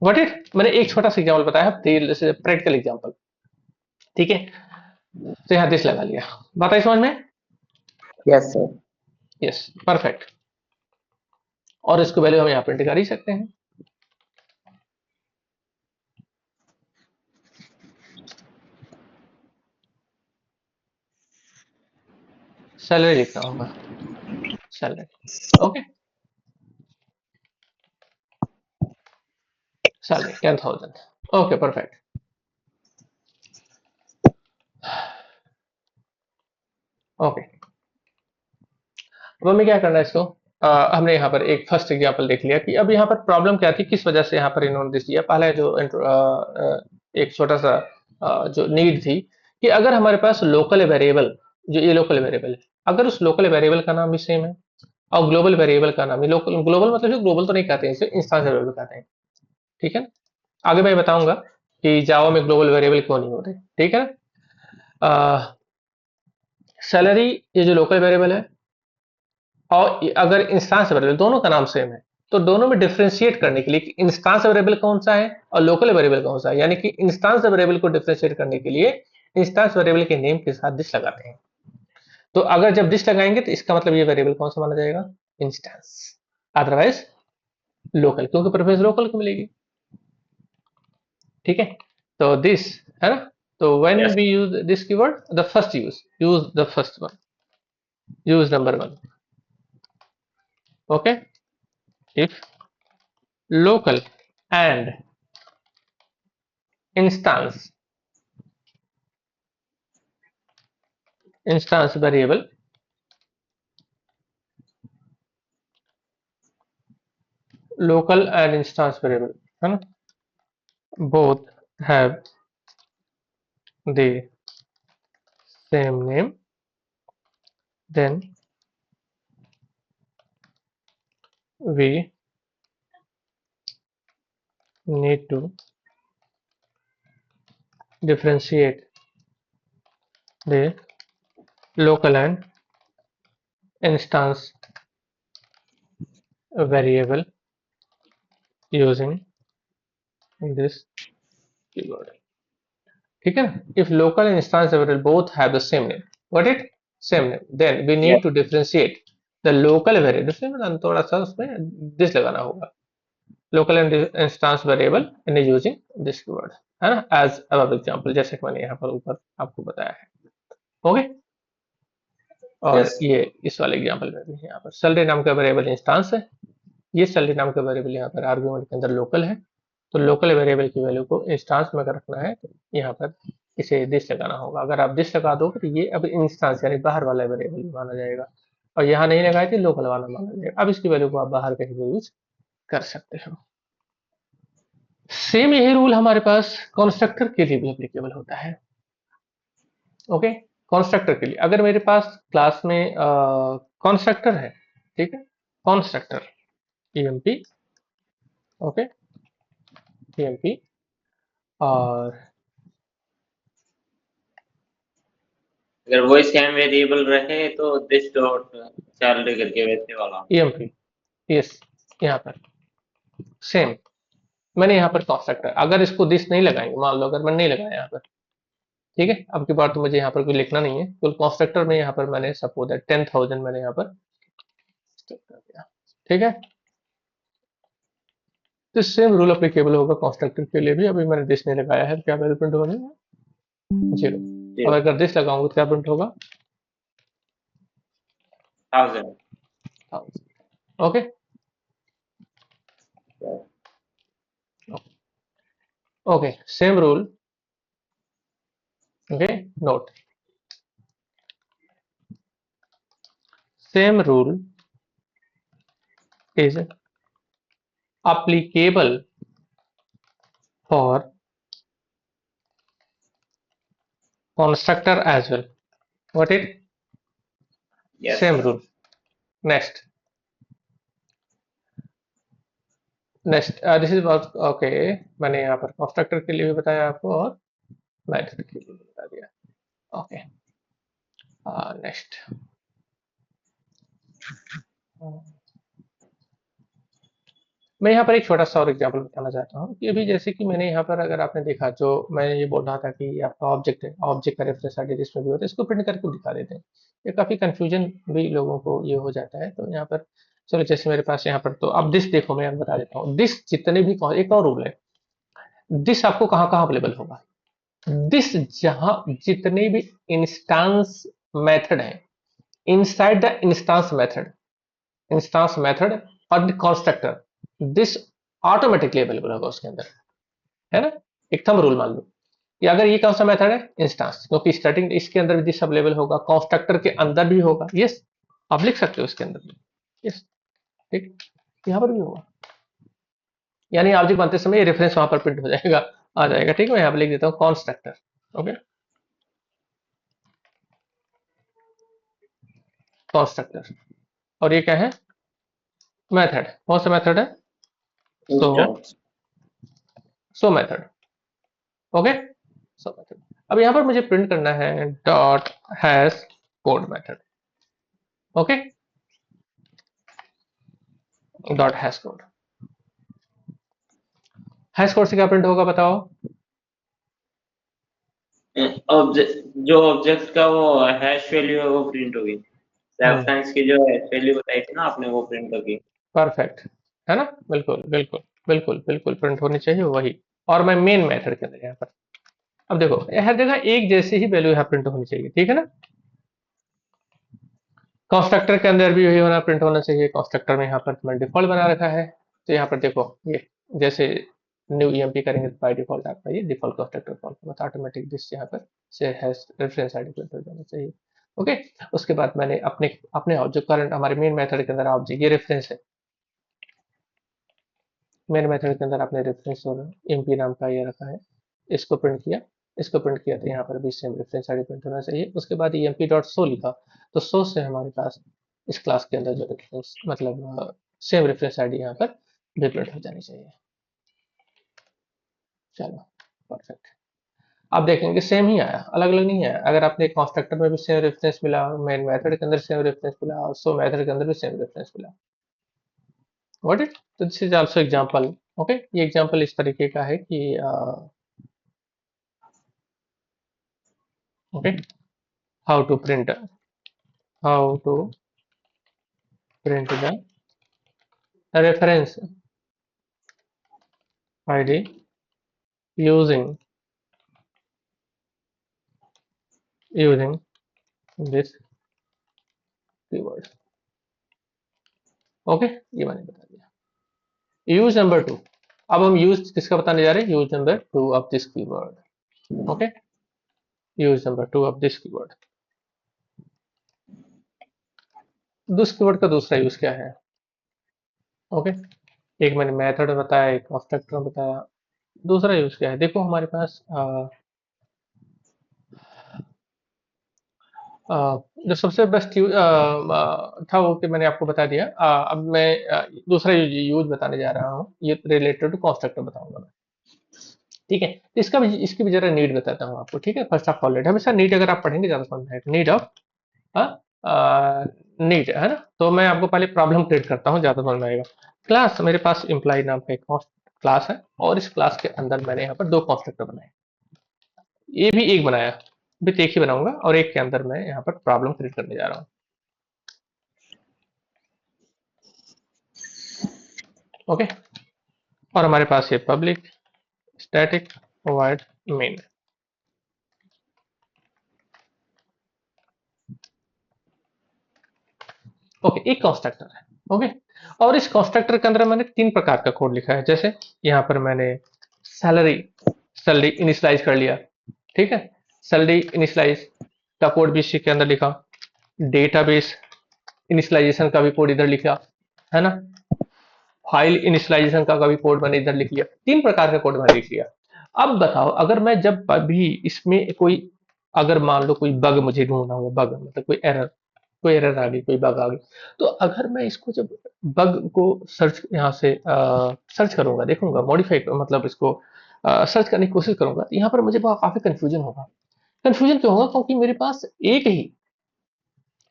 वट इट, मैंने एक छोटा सा एग्जाम्पल बताया, प्रैक्टिकल एग्जाम्पल। ठीक है, तो यहाँ दिस लगा लिया, बात आई समझ में? Yes sir. Yes, perfect. और इसको वैल्यू हम यहाँ प्रिंट कर ही सकते हैं। सैलरी लिखना होगा, salary, okay, salary 10,000, okay perfect. Okay, अब हमें क्या करना है इसको, हमने यहाँ पर एक फर्स्ट एग्जांपल देख लिया कि अब यहाँ पर प्रॉब्लम क्या थी, किस वजह से यहाँ पर इन्होंने दिस दिया। पहले जो एक छोटा सा जो नीड थी कि अगर हमारे पास लोकल वेरिएबल, जो ये लोकल वेरिएबल है, अगर उस लोकल वेरिएबल का नाम भी सेम है और ग्लोबल वेरिएबल का नाम भी लोकल, ग्लोबल मतलब ग्लोबल तो नहीं कहते हैं इसे, इंस्टांस वेरिएबल कहते हैं। ठीक है ना, आगे मैं बताऊंगा कि जावा में ग्लोबल वेरिएबल क्यों नहीं होते। ठीक है ना, सैलरी ये जो लोकल वेरिएबल है, और अगर इंस्टांस वेरिएबल दोनों का नाम सेम है, तो दोनों में डिफरेंशिएट करने के लिए कि इंस्टांस वेरिएबल कौन सा है और लोकल वेरिएबल कौन सा है, यानी कि इंस्टांस वेरिएबल को डिफरेंशिएट करने के लिए इंस्टांस वेरिएबल के नेम के साथ दिस लगाते हैं। तो अगर जब दिस लगाएंगे तो इसका मतलब ये वेरिएबल कौन सा माना जाएगा? इंस्टांस, अदरवाइज लोकल, क्योंकि प्रेफरेंस लोकल को मिलेगी। ठीक है, तो दिस, है ना, तो when yes. We use this keyword, the first use the first one, use number one. Okay, if local and instance variable local and instance variable, है ना, both have the same name, then we need to differentiate the local and instance variable using this keyword। ठीक है ना, if local and instance variable both have the same name, got it, same name, then we need yes. to differentiate the local variable, मतलब थोड़ा सा उसमें this लगाना होगा, local and instance variable in using this keyword, है ना, as above example, जैसे कि मैंने यहाँ पर ऊपर आपको बताया है। ओके, और यस। ये इस वाले एग्जाम्पल में भी यहाँ पर सैलरी नाम का वेरिएबल इंस्टांस है, ये सैलरी नाम का वेरिएबल यहाँ पर आर्गुमेंट के अंदर लोकल है, तो लोकल वेरिएबल की वैल्यू को इंस्टांस में अगर रखना है तो यहाँ पर इसे दिस लगाना होगा। अगर आप दिस लगा दोगे तो ये अब इंस्टांस यानी बाहर वाला वेरिएबल माना जाएगा, और यहाँ नहीं लगाए थे लोकल वाला माना जाएगा। अब इसकी वैल्यू को आप बाहर कहीं भी यूज कर सकते हो। सेम यही रूल हमारे पास कंस्ट्रक्टर के लिए भी एप्लीकेबल होता है। ओके, कंस्ट्रक्टर के लिए अगर मेरे पास क्लास में कंस्ट्रक्टर है, ठीक है, कंस्ट्रक्टर ईएमपी, ओके, ईएमपी, और अगर वो स्कैम वेरिएबल रहे तो दिस डॉट सैलरी करके वैसे वाला। ईएमपी, यस, यहाँ पर सेम मैंने यहाँ पर कंस्ट्रक्टर, अगर इसको दिस नहीं लगाएंगे, मान लो अगर मैंने नहीं लगाया यहाँ पर, ठीक है, अब की बार तो मुझे यहाँ पर कोई लिखना नहीं है, तो कंस्ट्रक्टर में यहाँ पर मैंने सपोज दैट 10,000 मैंने यहाँ पर स्टार्ट कर दिया, ठीक है। तो सेम रूल अप्लीकेबल होगा कंस्ट्रक्टर के लिए भी। अभी मैंने दिस नहीं लगाया है, क्या वैल्यू प्रिंट होनी है? जीरो। अब अगर दिस लगाऊंगा तो क्या प्रिंट होगा? 1000। Okay, okay, same rule, okay, note, same rule is applicable for constructor as well. Got it? Yes Same sir. rule. Next, next, this is what, okay, मैंने यहाँ पर constructor के लिए भी बताया आपको और method के लिए भी बता दिया। ओके, नेक्स्ट, मैं यहाँ पर एक छोटा सा और एग्जाम्पल बताना चाहता हूँ कि अभी जैसे कि मैंने यहाँ पर, अगर आपने देखा, जो मैं ये बोल रहा था कि आपका ऑब्जेक्ट है, ऑब्जेक्ट का रेफरेंस आईडी जिसमें भी होता है, इसको प्रिंट करके दिखा देते हैं। ये काफी कंफ्यूजन भी लोगों को ये हो जाता है। तो यहाँ पर चलो, जैसे मेरे पास यहाँ पर, तो अब दिस देखो, मैं बता देता हूँ, दिस जितने भी, एक और रूल है, दिस आपको कहाँ कहाँ अवेलेबल होगा? दिस जहां जितने भी इंस्टांस मेथड है, इनसाइड द इंस्टांस मेथड और कंस्ट्रक्टर, दिस ऑटोमेटिकली अवेलेबल होगा उसके अंदर, है ना। एक थंब रूल मान लो कि अगर ये कौन सा मेथड है, इंस्टांस, क्योंकि स्टार्टिंग इसके अंदर भी दिस अवेलेबल होगा, कंस्ट्रक्टर के अंदर भी होगा, यस, आप लिख सकते हो इसके अंदर भी, यस, ठीक, यहाँ पर भी होगा, यानी ऑब्जेक्ट बनते समय रेफरेंस वहां पर प्रिंट हो जाएगा, आ जाएगा, ठीक है। मैं यहाँ पर लिख देता हूँ कंस्ट्रक्टर, ओके, कंस्ट्रक्टर, और ये क्या है? मेथड, कौन सा मेथड है? सो, Instance. सो मेथड, ओके, सो मेथड। अब यहाँ पर मुझे प्रिंट करना है dot hash code method, okay, dot hash code, hash code से क्या प्रिंट होगा बताओ? ऑब्जेक्ट, जो ऑब्जेक्ट का वो हैश वैल्यू है वो प्रिंट होगी। रेफरेंस की जो हैश वैल्यू बताई थी ना आपने, वो प्रिंट होगी। परफेक्ट, है ना, बिल्कुल बिल्कुल बिल्कुल बिल्कुल प्रिंट होनी चाहिए वही। और मैं मेन मेथड के अंदर यहाँ पर, अब देखो, हर जगह एक जैसी ही वैल्यू यहाँ प्रिंट होनी चाहिए, ठीक है ना। कंस्ट्रक्टर के अंदर भी यही होना, प्रिंट होना चाहिए। कंस्ट्रक्टर में यहाँ पर मैंने डिफॉल्ट बना रखा है, तो यहाँ पर देखो, ये जैसे न्यू ईएमपी करेंगे तो बाय डिफॉल्ट आपका ये डिफॉल्ट कंस्ट्रक्टर कॉल होगा, तो ऑटोमेटिक दिस यहाँ पर से हैश रेफरेंस आईडी प्रिंट हो जाना चाहिए, ओके। उसके बाद मैंने अपने अपने जो करंट हमारे मेन मेथड के अंदर ऑब्जेक्ट, ये रेफरेंस है, मेन मेथड के अंदर आपने रेफरेंस और एमपी नाम का ये रखा है, इसको प्रिंट किया, इसको प्रिंट किया, तो यहाँ पर भी सेम रेफरेंस आईडी प्रिंट होना चाहिए। उसके बाद एमपी डॉट शो लिखा, तो शो से हमारे पास इस क्लास के अंदर जो रेफरेंस, मतलब सेम रेफरेंस आईडी यहाँ पर भी प्रिंट हो जानी चाहिए। चलो, परफेक्ट। आप देखेंगे सेम ही आया, अलग अलग नहीं आया। अगर आपने कंस्ट्रक्टर में भी सेम रेफरेंस मिला, मेन मेथड के अंदर सेम रेफरेंस मिला, और शो मेथड के अंदर भी सेम रेफरेंस मिला, व्हाट इट, तो this is also example, okay. ये एग्जांपल इस तरीके का है कि okay, how to print, how to print the reference id using this keyword, okay, ये मैंने बता दिया। यूज नंबर टू, अब हम यूज किसका बताने जा रहे हैं? Use number two of this keyword, okay, use number two of this keyword. This keyword का दूसरा यूज क्या है? ओके, एक मैंने मेथड बताया, एक कंस्ट्रक्टर बताया, दूसरा यूज क्या है, देखो हमारे पास जो सबसे बेस्ट यूज था वो कि मैंने आपको बता दिया। अब मैं दूसरा यूज बताने जा रहा हूँ, ये रिलेटेड टू कंस्ट्रक्टर बताऊंगा मैं। ठीक है, इसका भी, इसकी भी जरा नीड बताता हूँ आपको। ठीक है, फर्स्ट ऑफ ऑल हमेशा नीड अगर आप पढ़ेंगे ज्यादा समझ में आएगा। नीड ऑफ नीड है ना, तो मैं आपको पहले प्रॉब्लम क्रिएट करता हूँ, ज्यादा समझ में आएगा। क्लास, मेरे पास एम्प्लॉय नाम का एक क्लास है, और इस क्लास के अंदर मैंने यहाँ पर दो कंस्ट्रक्टर बनाए। ये भी एक बनाया, भी एक ही बनाऊंगा, और एक के अंदर मैं यहाँ पर प्रॉब्लम क्रिएट करने जा रहा हूँ। ओके, और हमारे पास ये public static void main. Okay, एक कंस्ट्रक्टर है। ओके, और इस कंस्ट्रक्टर के अंदर मैंने तीन प्रकार का कोड लिखा है। जैसे यहाँ पर मैंने सैलरी सैलरी इनिशियलाइज कर लिया। ठीक है, सैलरी इनिशियलाइज का कोड भी इसी के अंदर लिखा। डेटाबेस इनिशियलाइजेशन का भी कोड इधर लिखा, है ना। फाइल इनिशियलाइजेशन का भी कोड मैंने इधर लिख लिया। तीन प्रकार का कोड मैंने लिख लिया। अब बताओ, अगर मैं जब भी इसमें कोई, अगर मान लो कोई बग मुझे ढूंढना हो, बग मतलब कोई एरर आ गई, कोई बग आ गई, तो अगर मैं इसको जब बग को सर्च यहाँ से सर्च करूंगा, देखूंगा, मॉडिफाई मतलब इसको सर्च करने की कोशिश करूंगा, तो यहाँ पर मुझे बहुत काफी कंफ्यूजन होगा। कंफ्यूजन क्यों होगा? क्योंकि मेरे पास एक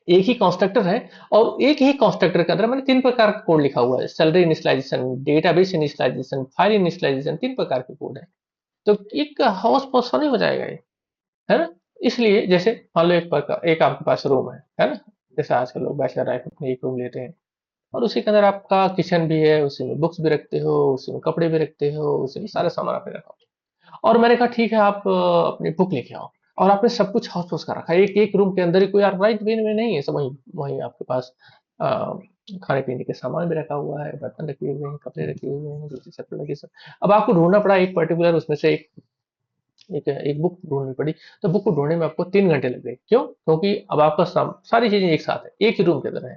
ही कंस्ट्रक्टर है, और एक ही कंस्ट्रक्टर के अंदर मैंने तीन प्रकार का कोड लिखा हुआ है। Salary initialization, database initialization, file initialization, तीन प्रकार के कोड है। तो एक हाउस पॉस नहीं हो जाएगा ये, है ना। इसलिए जैसे मान लो एक आपके पास रूम है ना। जैसे आजकल लोग बैचलर लाइफ अपने एक रूम लेते हैं, और उसी के अंदर आपका किचन भी है, उसी में बुक्स भी रखते हो, उसी में कपड़े भी रखते हो, उसी में सारा सामान आपने रखा हो। और मैंने कहा ठीक है, आप अपनी बुक लेके आओ, और आपने सब कुछ हाउस पोस कर रखा है। एक एक रूम के अंदर ही कोई राइट वे में नहीं है, सब वहीं वहीं आपके पास अ, खाने पीने के सामान भी रखा हुआ है, बर्तन रखे हुए हैं, कपड़े रखे हुए हैं, जूते चप्पल लगे सब। अब आपको ढूंढना पड़ा एक पर्टिकुलर, उसमें से एक बुक ढूंढनी पड़ी। तो बुक को ढूंढने में आपको 3 घंटे लग गए। क्यों? क्योंकि अब आपका सारी चीजें एक साथ है, एक ही रूम के अंदर है,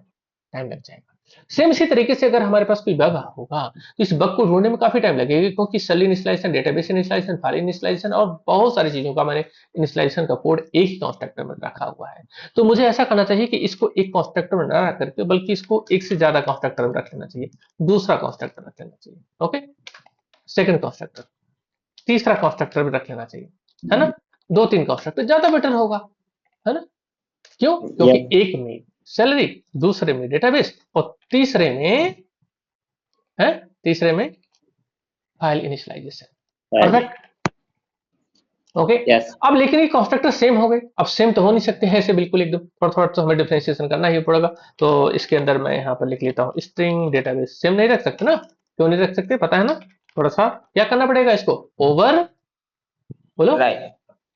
टाइम लग जाएगा। सेम इसी तरीके से अगर हमारे पास कोई बग होगा, तो इस बग को ढूंढने में काफी टाइम लगेगा, क्योंकि cell initialization, database initialization, file initialization, और बहुत सारी चीजों का मैंने इनिशियलाइजेशन का कोड एक ही कॉन्स्ट्रक्टर में रखा हुआ है। तो मुझे ऐसा करना चाहिए कि इसको एक कॉन्स्ट्रक्टर में न रख करके, बल्कि इसको एक से ज्यादा कॉन्स्ट्रक्टर में रख लेना चाहिए, दूसरा कॉन्स्ट्रक्टर रख लेना चाहिए। ओके, सेकंड कॉन्स्ट्रक्टर, तीसरा कॉन्स्ट्रक्टर भी रख लेना चाहिए, है ना। दो तीन कॉन्स्ट्रक्टर ज्यादा बेटर होगा, है ना। क्यों? Yeah. क्योंकि एक में सैलरी, दूसरे में डेटाबेस, और तीसरे में file initialization. Right. Perfect. Okay. Yes. अब लेकिन ये कॉन्स्ट्रक्टर सेम हो गए। अब सेम तो हो नहीं सकते हैं ऐसे बिल्कुल एकदम, थोड़ा थोड़ा तो हमें डिफरेंशिएशन करना ही पड़ेगा। तो इसके अंदर मैं यहाँ पर लिख लेता हूँ, स्ट्रिंग डेटाबेस सेम नहीं रख सकते ना। क्यों नहीं रख सकते, पता है ना। थोड़ा सा क्या करना पड़ेगा इसको, ओवर, बोलो, Right.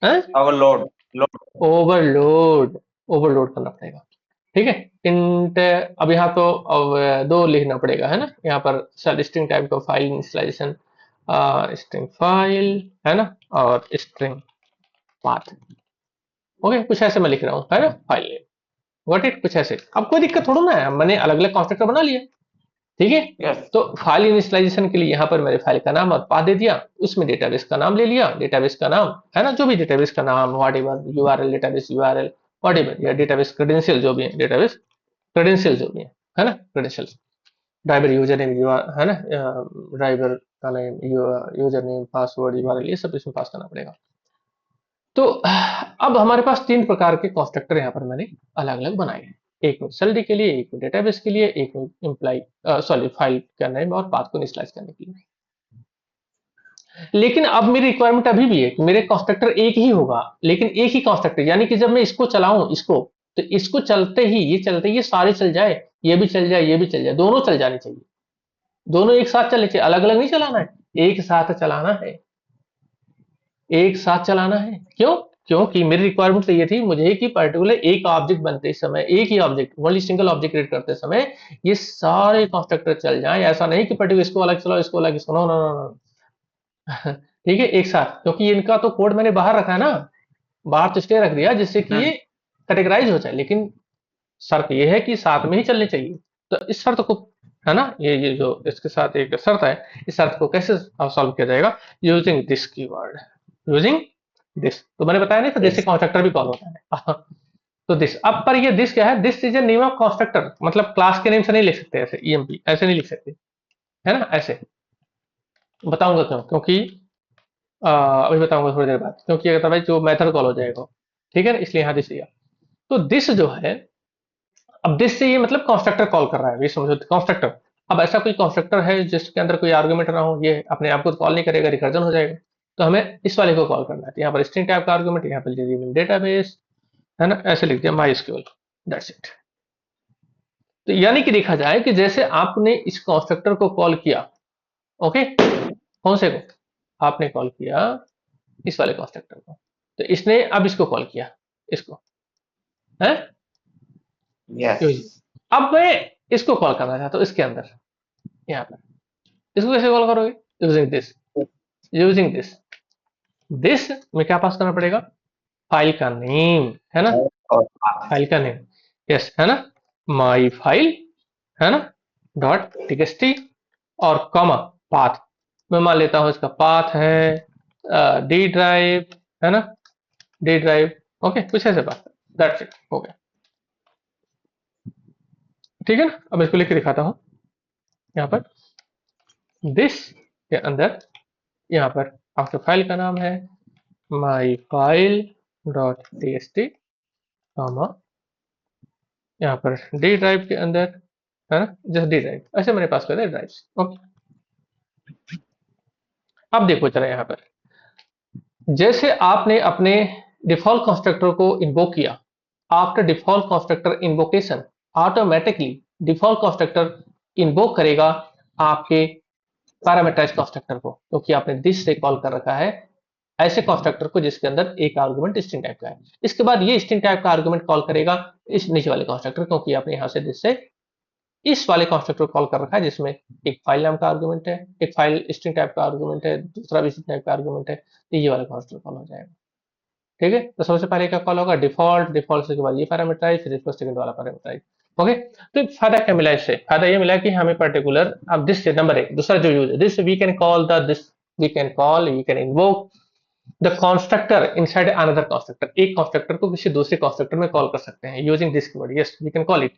है, Our Lord. Lord. Overload, overload करना पड़ेगा। ठीक है। इंट, अब यहाँ तो अब दो लिखना पड़ेगा, है ना। यहाँ पर सेल स्ट्रिंग टाइप का फाइल इनिशियलाइजेशन, स्ट्रिंग फाइल, है ना, और स्ट्रिंग पाथ। ओके, कुछ ऐसे मैं लिख रहा हूँ, है ना, फाइल नेम, गॉट इट, कुछ ऐसे। अब कोई दिक्कत थोड़ा ना है, मैंने अलग अलग कॉन्स्ट्रक्टर बना लिया। ठीक है। Yes. तो फाइल इनिशियलाइजेशन के लिए यहाँ पर मैंने फाइल का नाम और पाथ दे दिया, उसमें डेटाबेस का नाम ले लिया, डेटाबेस का नाम, है ना, जो भी डेटाबेस का नाम, what ever, URL, database URL, what ever, या डेटाबेस क्रेडेंशियल जो भी है, डेटाबेस क्रेडेंशियल जो भी है ना, क्रेडेंशियल्स, ड्राइवर यूजर नेम, है ना, ड्राइवर का name, user name, password, URL, ये सब इसमें पास करना पड़ेगा। तो अब हमारे पास तीन प्रकार के कंस्ट्रक्टर यहाँ पर मैंने अलग अलग बनाए हैं। एक में सैलरी के लिए, एक में डेटाबेस के लिए, एक में एम्प्लॉय सॉरी फाइल का नेम और पाथ को इनिशियलाइज करने के लिए। लेकिन अब मेरी रिक्वायरमेंट अभी भी है कि मेरे कंस्ट्रक्टर एक ही होगा, लेकिन एक ही कंस्ट्रक्टर, यानी कि जब मैं इसको चलाऊं, इसको, तो इसको चलते ही ये सारे चल जाए, ये भी चल जाए, ये भी चल जाए, दोनों चल जाने चाहिए। दोनों एक साथ चलने चाहिए, अलग अलग नहीं चलाना है, एक साथ चलाना है, एक साथ चलाना है। क्यों? क्योंकि मेरी रिक्वायरमेंट तो ये थी, मुझे कि पर्टिकुलर एक ऑब्जेक्ट बनते समय, एक ही object, only single object create करते समय ये सारे कंस्ट्रक्टर चल जाएं। ऐसा नहीं कि पर्टिकुलर इसको अलग चलाओ, इसको अलग, इसको, नो नो नो नो। ठीक है, एक साथ, क्योंकि इनका तो कोड मैंने बाहर रखा है ना, बाहर तो स्टे रख दिया, जिससे कि ये कैटेगराइज हो जाए। लेकिन शर्त ये है कि साथ में ही चलने चाहिए। तो इस शर्त को, है ना, ये जो इसके साथ एक शर्त है, इस शर्त को कैसे सॉल्व किया जाएगा, using this keyword, using this. तो मैंने बताया नहीं था दिस से Yes. कंस्ट्रक्टर भी कॉल होता है तो दिस, अब पर ये दिस क्या है, this is a name of constructor, मतलब क्लास के नेम से नहीं लिख सकते ऐसे, ईएमपी ऐसे नहीं लिख सकते, है ना, ऐसे बताऊंगा क्यों, क्योंकि अभी बताऊंगा थोड़ी देर बाद, क्योंकि अदरवाइज जो मेथड कॉल हो जाएगा, ठीक है ना, इसलिए यहाँ दिस लिया। तो दिस जो है, अब दिस से ये मतलब कंस्ट्रक्टर कॉल कर रहा है, ये समझो कंस्ट्रक्टर। अब ऐसा कोई कंस्ट्रक्टर है जिसके अंदर कोई आर्गुमेंट ना हो, ये अपने आप को कॉल नहीं करेगा, रिकर्जन हो जाएगा, तो हमें इस वाले को कॉल करना है। तो यहाँ पर स्ट्रिंग टाइप का आर्गुमेंट, यहाँ पर लिख डेटाबेस, है ना, ऐसे लिख दिया माई स्क्यूल, दैट्स इट। तो यानी कि देखा जाए कि जैसे आपने इस कंस्ट्रक्टर को कॉल किया, ओके, कौन से को आपने कॉल किया, इस वाले कंस्ट्रक्टर को, तो इसने अब इसको कॉल किया, इसको, है क्यों जी। Yes. अब मैं इसको कॉल करना चाहता हूँ इसके अंदर, यहाँ पर, इसको कैसे कॉल करोगे, using this, using this, this में क्या पास करना पड़ेगा, फाइल का नेम, है ना, और path. फाइल का नेम, यस, है ना, माई फाइल, है ना, डॉट टीएक्सटी, और कॉमा पाथ, मैं मान लेता हूँ इसका पाथ है डी ड्राइव, है ना, डी ड्राइव, ओके, कुछ ऐसे बात, दैट्स इट, हो गया, ठीक है ना। अब इसको लिख के दिखाता हूँ, यहाँ पर दिस के अंदर, यहाँ पर आपके फाइल का नाम है my file dot TXT, comma यहाँ पर डी ड्राइव के अंदर, है ना, जस्ट डी ड्राइव, ऐसे मैंने पास कर दिया ड्राइव, ओके। अब देखो जरा यहाँ पर, जैसे आपने अपने डिफॉल्ट कंस्ट्रक्टर को इन्वोक किया, after default constructor invocation, automatically default constructor invoke करेगा आपके पैरामीटराइज कंस्ट्रक्टर को, क्योंकि आपने दिस से कॉल कर रखा है ऐसे कंस्ट्रक्टर को जिसके अंदर एक आर्गुमेंट स्ट्रिंग टाइप का है। इसके बाद ये स्ट्रिंग टाइप का आर्गुमेंट कॉल करेगा इस नीचे वाले कंस्ट्रक्टर, क्योंकि आपने यहाँ से दिस से इस वाले कंस्ट्रक्टर को कॉल कर रखा है जिसमें एक फाइल नाम का आर्गुमेंट है, एक फाइल स्ट्रिंग टाइप का आर्गुमेंट है, दूसरा भी स्ट्रिंग टाइप का आर्गुमेंट है, तो ये वाला कंस्ट्रक्टर कॉल हो जाएगा, ठीक है। तो सबसे पहले क्या कॉल होगा, डिफॉल्ट, डिफॉल्ट से के बाद ये पैरामीटराइज, फिर इसको सेकंड वाला पैरामीटराइज, ओके। तो फायदा क्या मिला इससे, फायदा ये मिला कि हमें पर्टिकुलर, अब दिस से नंबर एक, दूसरा जो यूज है this, we can call the this, we can call, we can invoke the constructor inside another constructor, एक कंस्ट्रक्टर को किसी दूसरे कंस्ट्रक्टर में कॉल कर सकते हैं using this keyword, yes we can call it.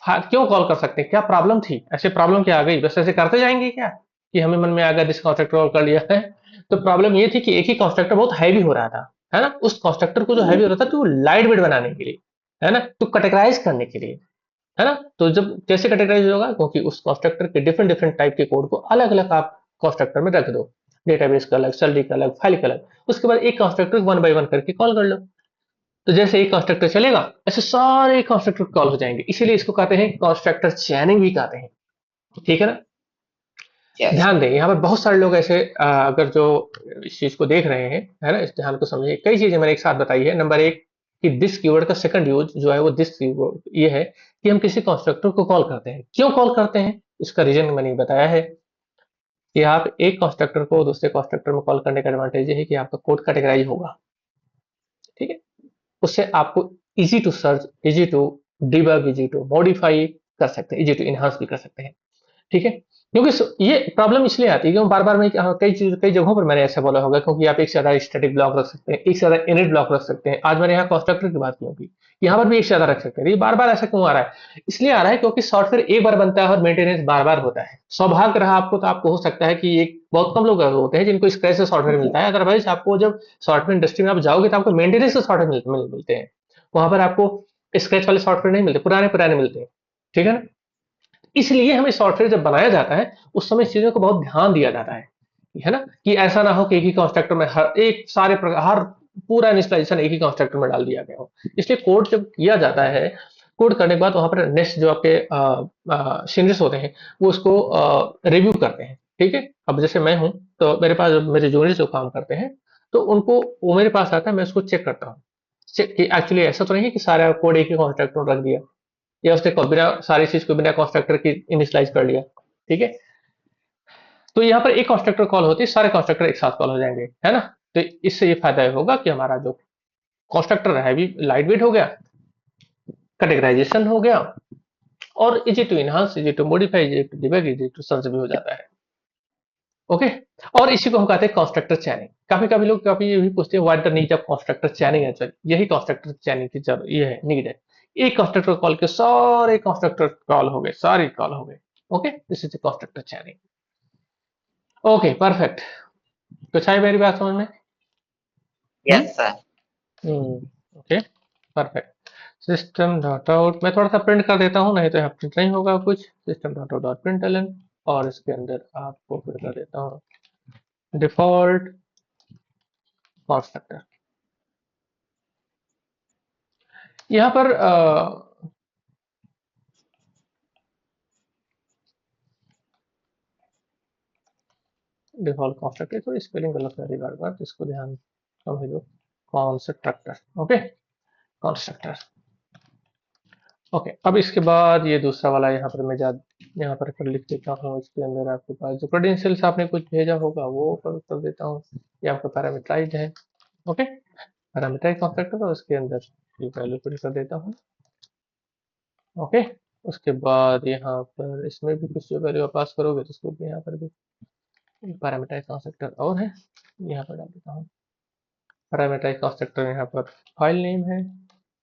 क्यों कॉल कर सकते हैं, क्या प्रॉब्लम थी, ऐसे प्रॉब्लम क्या आ गई, बस ऐसे करते जाएंगे क्या, कि हमें मन में आ गया दिस कंस्ट्रक्टर कॉल कर लिया है। तो प्रॉब्लम ये थी कि एक ही कंस्ट्रक्टर बहुत हैवी हो रहा था, है ना, उस कंस्ट्रक्टर को जो हैवी हो रहा था तो लाइट वेट बनाने के लिए, है ना, तो कैटेगराइज करने के लिए, है ना। तो जब कैसे कैटेगराइज होगा, क्योंकि उस कंस्ट्रक्टर के डिफरेंट डिफरेंट टाइप के कोड को अलग अलग आप कंस्ट्रक्टर में रख दो, डेटाबेस का अलग, सैलरी का अलग, फाइल का अलग, उसके बाद एक कंस्ट्रक्टर वन बाय वन करके कॉल कर लो। तो जैसे एक कंस्ट्रक्टर चलेगा ऐसे सारे कंस्ट्रक्टर कॉल हो जाएंगे, इसीलिए इसको कहते हैं कंस्ट्रक्टर चैनिंग भी कहते हैं, ठीक है ना। Yes. ध्यान दें, यहाँ पर बहुत सारे लोग ऐसे अगर जो इस चीज को देख रहे हैं, है ना, इस ध्यान को समझिए, कई चीजें मैंने एक साथ बताई है। नंबर एक, कि दिस कीवर्ड का सेकंड यूज जो है वो दिस कीवर्ड ये है कि हम किसी कंस्ट्रक्टर को कॉल करते हैं, क्यों कॉल करते हैं, इसका रीजन मैंने बताया है कि आप एक कंस्ट्रक्टर को दूसरे कंस्ट्रक्टर में कॉल करने का एडवांटेज ये है कि आपका कोड कैटेगराइज होगा, ठीक है, उससे आपको easy to search, easy to debug, easy to modify कर सकते हैं, इजी टू इनहांस भी कर सकते हैं, ठीक है। क्योंकि ये प्रॉब्लम इसलिए आती है कि बार बार मैं कई जगहों पर मैंने ऐसा बोला होगा, क्योंकि आप एक से ज्यादा स्टैटिक ब्लॉक रख सकते हैं, एक से ज्यादा इनिट ब्लॉक रख सकते हैं, आज मैंने यहाँ कंस्ट्रक्टर की बात की, यहाँ पर भी एक से ज्यादा रख सकते हैं। ये बार बार ऐसा क्यों आ रहा है, इसलिए आ रहा है क्योंकि सॉफ्टवेयर एक बार बनता है और मेंटेनेंस बार बार होता है। सौभाग्य रहा आपको तो आपको हो सकता है कि एक बहुत कम लोग होते हैं जिनको स्क्रैच से सॉफ्टवेयर मिलता है, अदरवाइज आपको जब सॉफ्टवेयर इंडस्ट्री में आप जाओगे तो आपको मेंटेनेंस से सॉफ्टवेयर मिलते हैं, वहां पर आपको स्क्रैच वाले सॉफ्टवेयर नहीं मिलते, पुराने पुराने मिलते हैं, ठीक है ना। इसलिए हमें सॉफ्टवेयर जब बनाया जाता है उस समय इस चीजों को बहुत ध्यान दिया जाता है ना, कि ऐसा ना हो कि एक ही कंस्ट्रक्टर में हर एक सारे हर पूरा इनिशियलाइजेशन एक ही कंस्ट्रक्टर में डाल दिया गया हो। इसलिए कोड जब किया जाता है, कोड करने के बाद वहां पर नेक्स्ट जो आपके सीनियर्स होते हैं वो उसको रिव्यू करते हैं, ठीक है। अब जैसे मैं हूं, तो मेरे पास मेरे जूनियर जो काम करते हैं, तो उनको वो मेरे पास आता है, मैं उसको चेक करता हूँ कि एक्चुअली ऐसा तो नहीं है कि सारा कोड एक ही कॉन्ट्रैक्टर में रख दिया, या उसने बिना सारी चीज को बिना कॉन्स्ट्रक्टर की इनिशियलाइज कर लिया, ठीक है। तो यहाँ पर एक कॉन्स्ट्रक्टर कॉल होती है, सारे कॉन्स्ट्रक्टर एक साथ कॉल हो जाएंगे, है ना। तो इससे ये फायदा होगा कि हमारा जो कॉन्स्ट्रक्टर है भी लाइट वेट हो गया, कैटेगराइजेशन हो गया, और easy to enhance, easy to modify, easy to debug, easy to search भी हो जाता है। ओके। और इसी को हम कहते हैं कंस्ट्रक्टर चैनिंग। काफी काफी लोग काफी ये भी पूछते हैं what the need of constructor चैनिंग actually, यही कंस्ट्रक्टर चैनिंग की जरूरत ये है, नीड है। एक कंस्ट्रक्टर कॉल के सारे कंस्ट्रक्टर कॉल हो गए, सारे कॉल हो गए। Okay, this is constructor चैनिंग। Okay perfect. कुछ आई मेरी बात समझ में? Yes, sir. Okay perfect. System dot out मैं थोड़ा सा प्रिंट कर देता हूँ, नहीं तो यहाँ प्रिंट नहीं होगा कुछ। System dot out dot println, और इसके अंदर आपको प्रिंट कर देता हूँ डिफॉल्ट कंस्ट्रक्टर। यहाँ पर डिफॉल्ट कंस्ट्रक्टर, तो स्पेलिंग गलत है बार बार, तो इसको ध्यान समझ लो। Constructor, okay constructor. ओके, अब इसके बाद ये दूसरा वाला यहाँ पर मैं यहाँ पर लिख देता हूँ। इसके अंदर आपके पास जो क्रेडेंशियल्स आपने कुछ भेजा होगा वो कर देता हूँ। ये आपका पैरामीटराइज है। ओके, पैरामीटराइज कंस्ट्रक्टर, और उसके अंदर ये वैल्यू फिल कर देता हूँ। ओके, उसके बाद यहाँ पर इसमें भी कुछ जो वैल्यू आप पास करोगे तो उसको भी यहाँ पर भी पैरामीटराइज कंस्ट्रक्टर और है, यहाँ पर डाल देता हूँ। पैरामीटराइज कंस्ट्रक्टर यहाँ पर फाइल नेम है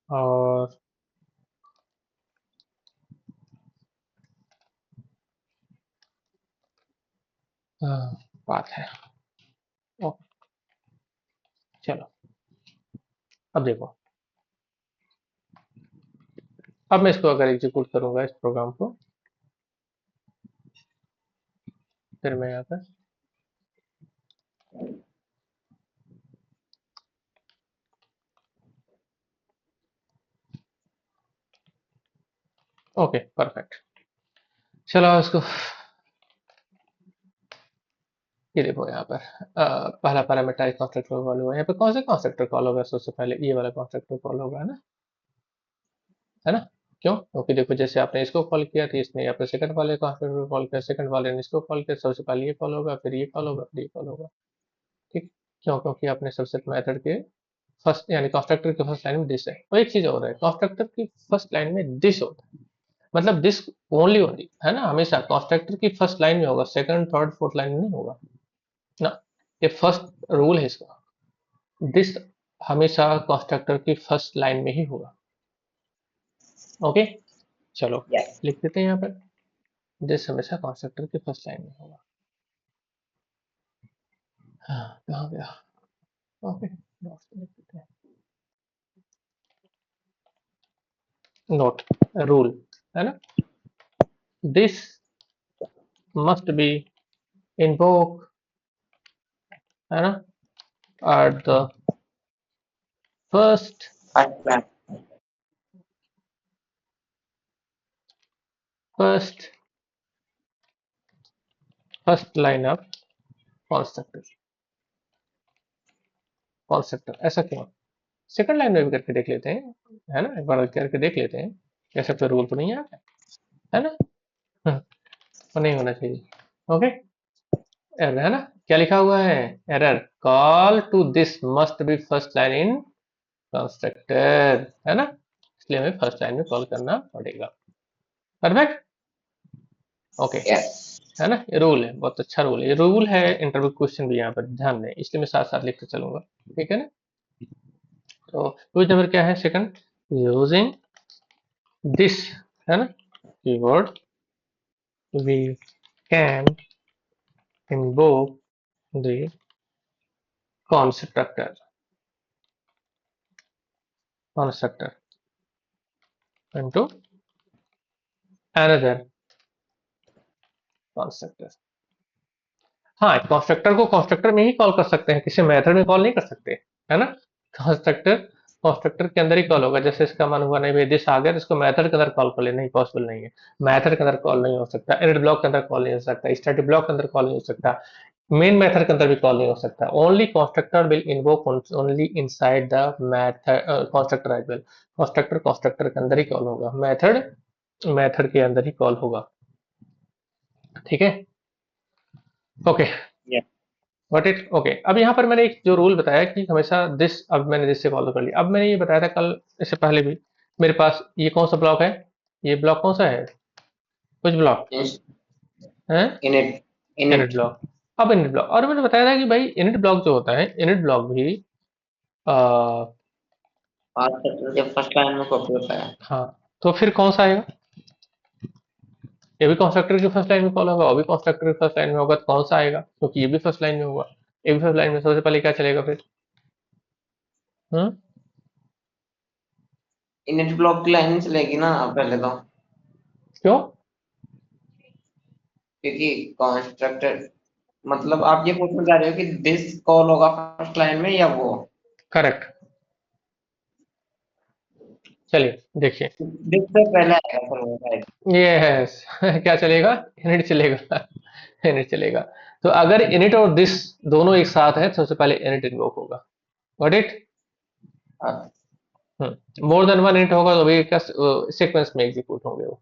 और पाथ है। ओके चलो, अब देखो, अब मैं इसको अगर एग्जीक्यूट करूंगा इस प्रोग्राम को, फिर मैं यहाँ पर ओके परफेक्ट। चलो इसको, ये देखो यहाँ पर पहला पैरामीटराइज कंस्ट्रक्टर कॉल हुआ। यहाँ पर कौन सा कंस्ट्रक्टर कॉल होगा? सबसे पहले ये वाला कंस्ट्रक्टर कॉल होगा, है ना? क्यों? क्योंकि देखो जैसे आपने इसको कॉल किया तो इसने यहाँ पर सेकंड वाले कंस्ट्रक्टर कॉल किया, सेकंड वाले ने इसको कॉल किया, सबसे पहले ये कॉल होगा, फिर ये कॉल होगा, फिर ये कॉल होगा। ठीक, क्यों? क्योंकि आपने सबसे मेथड के फर्स्ट यानी कंस्ट्रक्टर के फर्स्ट लाइन में दिस है। और एक चीज और है, कंस्ट्रक्टर की फर्स्ट लाइन में दिस होता है, मतलब दिस ओनली ओनली, है ना? हमेशा कंस्ट्रक्टर की फर्स्ट लाइन में होगा, सेकंड थर्ड फोर्थ लाइन में नहीं होगा ना। ये फर्स्ट रूल है इसका, दिस हमेशा कंस्ट्रक्टर की फर्स्ट लाइन में ही होगा। ओके चलो, Yes. लिख देते हैं यहाँ पर, दिस हमेशा कंस्ट्रक्टर की फर्स्ट लाइन में होगा। हाँ, कहाँ गया? ओके नोट लिख देते हैं, नोट रूल, है ना? दिस मस्ट बी इन्वोक, है ना, at the first First class. First first line of constructor. Constructor ऐसा क्यों? सेकंड लाइन में भी करके देख लेते हैं, है ना? एक बार करके देख लेते हैं, कैसे तो रूल तो नहीं है, है ना? तो नहीं होना चाहिए। ओके, एरर है ना? क्या लिखा हुआ है? Error, call to this must be first line in constructor, है ना? इसलिए हमें फर्स्ट लाइन में कॉल करना पड़ेगा। Perfect, okay Yes. है ना? ये रूल है, बहुत अच्छा रूल है, ये रूल है। इंटरव्यू क्वेश्चन भी यहाँ पर ध्यान दें, इसलिए मैं साथ साथ लिखते चलूंगा, ठीक है ना? तो यूज नंबर क्या है? सेकंड, यूजिंग दिस, है ना, keyword we can invoke the constructor into another constructor। हाँ, कंस्ट्रक्टर को कंस्ट्रक्टर में ही कॉल कर सकते हैं, किसी मेथड में कॉल नहीं कर सकते, है ना? कंस्ट्रक्टर कंस्ट्रक्टर के अंदर ही कॉल होगा। जैसे इसका मन हुआ नहीं भाई दिस आ गया, इसको मेथड के अंदर कॉल कर ले, नहीं पॉसिबल नहीं है। मेथड के अंदर कॉल नहीं हो सकता, इनिट ब्लॉक के अंदर कॉल नहीं हो सकता, स्टैटिक ब्लॉक के अंदर कॉल नहीं हो सकता, मेन मेथड के अंदर भी कॉल नहीं हो सकता। Only constructor will invoke only inside the method constructor as well. Constructor constructor के अंदर ही कॉल होगा, मेथड मेथड के अंदर ही कॉल होगा, ठीक है? Okay Yes. Got it. Okay, अब यहाँ पर मैंने एक जो रूल बताया कि हमेशा दिस, अब मैंने दिस से फॉलो कर लिया। अब मैंने ये बताया था कल, इससे पहले भी, मेरे पास ये कौन सा ब्लॉक है? ये ब्लॉक कौन सा है? कुछ ब्लॉक है, इनिट इनिट इनिट ब्लॉक। अब इनिट ब्लॉक, और मैंने बताया था कि भाई इनिट ब्लॉक जो होता है, इनिट ब्लॉक भी आ, पास सेक्टर के फर्स्ट लाइन में कॉपी होता है। हाँ, तो फिर कौन सा आएगा? ये भी कंस्ट्रक्टर की फर्स्ट लाइन में कॉल होगा, और भी कंस्ट्रक्टर की फर्स्ट लाइन में होगा, तो कौन सा आएगा? क्योंकि ये भी फर्स्ट लाइन में होगा। ये भी फर्स्ट लाइन में, सबसे पहले क्या चलेगा फिर? हम्म इनिट ब्लॉक की लाइन चलेगी ना पहले तो, क्यों? क्योंकि कंस्ट्रक्टर मतलब आप ये पूछना चाह रहे हो कि दिस कॉल होगा फर्स्ट लाइन में या वो? करेक्ट। चलिए देखिए, दिस से पहले आएगा सर वो शायद। ये है क्या चलेगा? इनिट चलेगा। इनिट चलेगा। तो अगर इनिट और दिस दोनों एक साथ है, तो सबसे पहले इनिट इन्वोक होगा। Got it? हाँ, मोर देन वन इनिट होगा तो भी क्या सीक्वेंस में एग्जीक्यूट होंगे वो।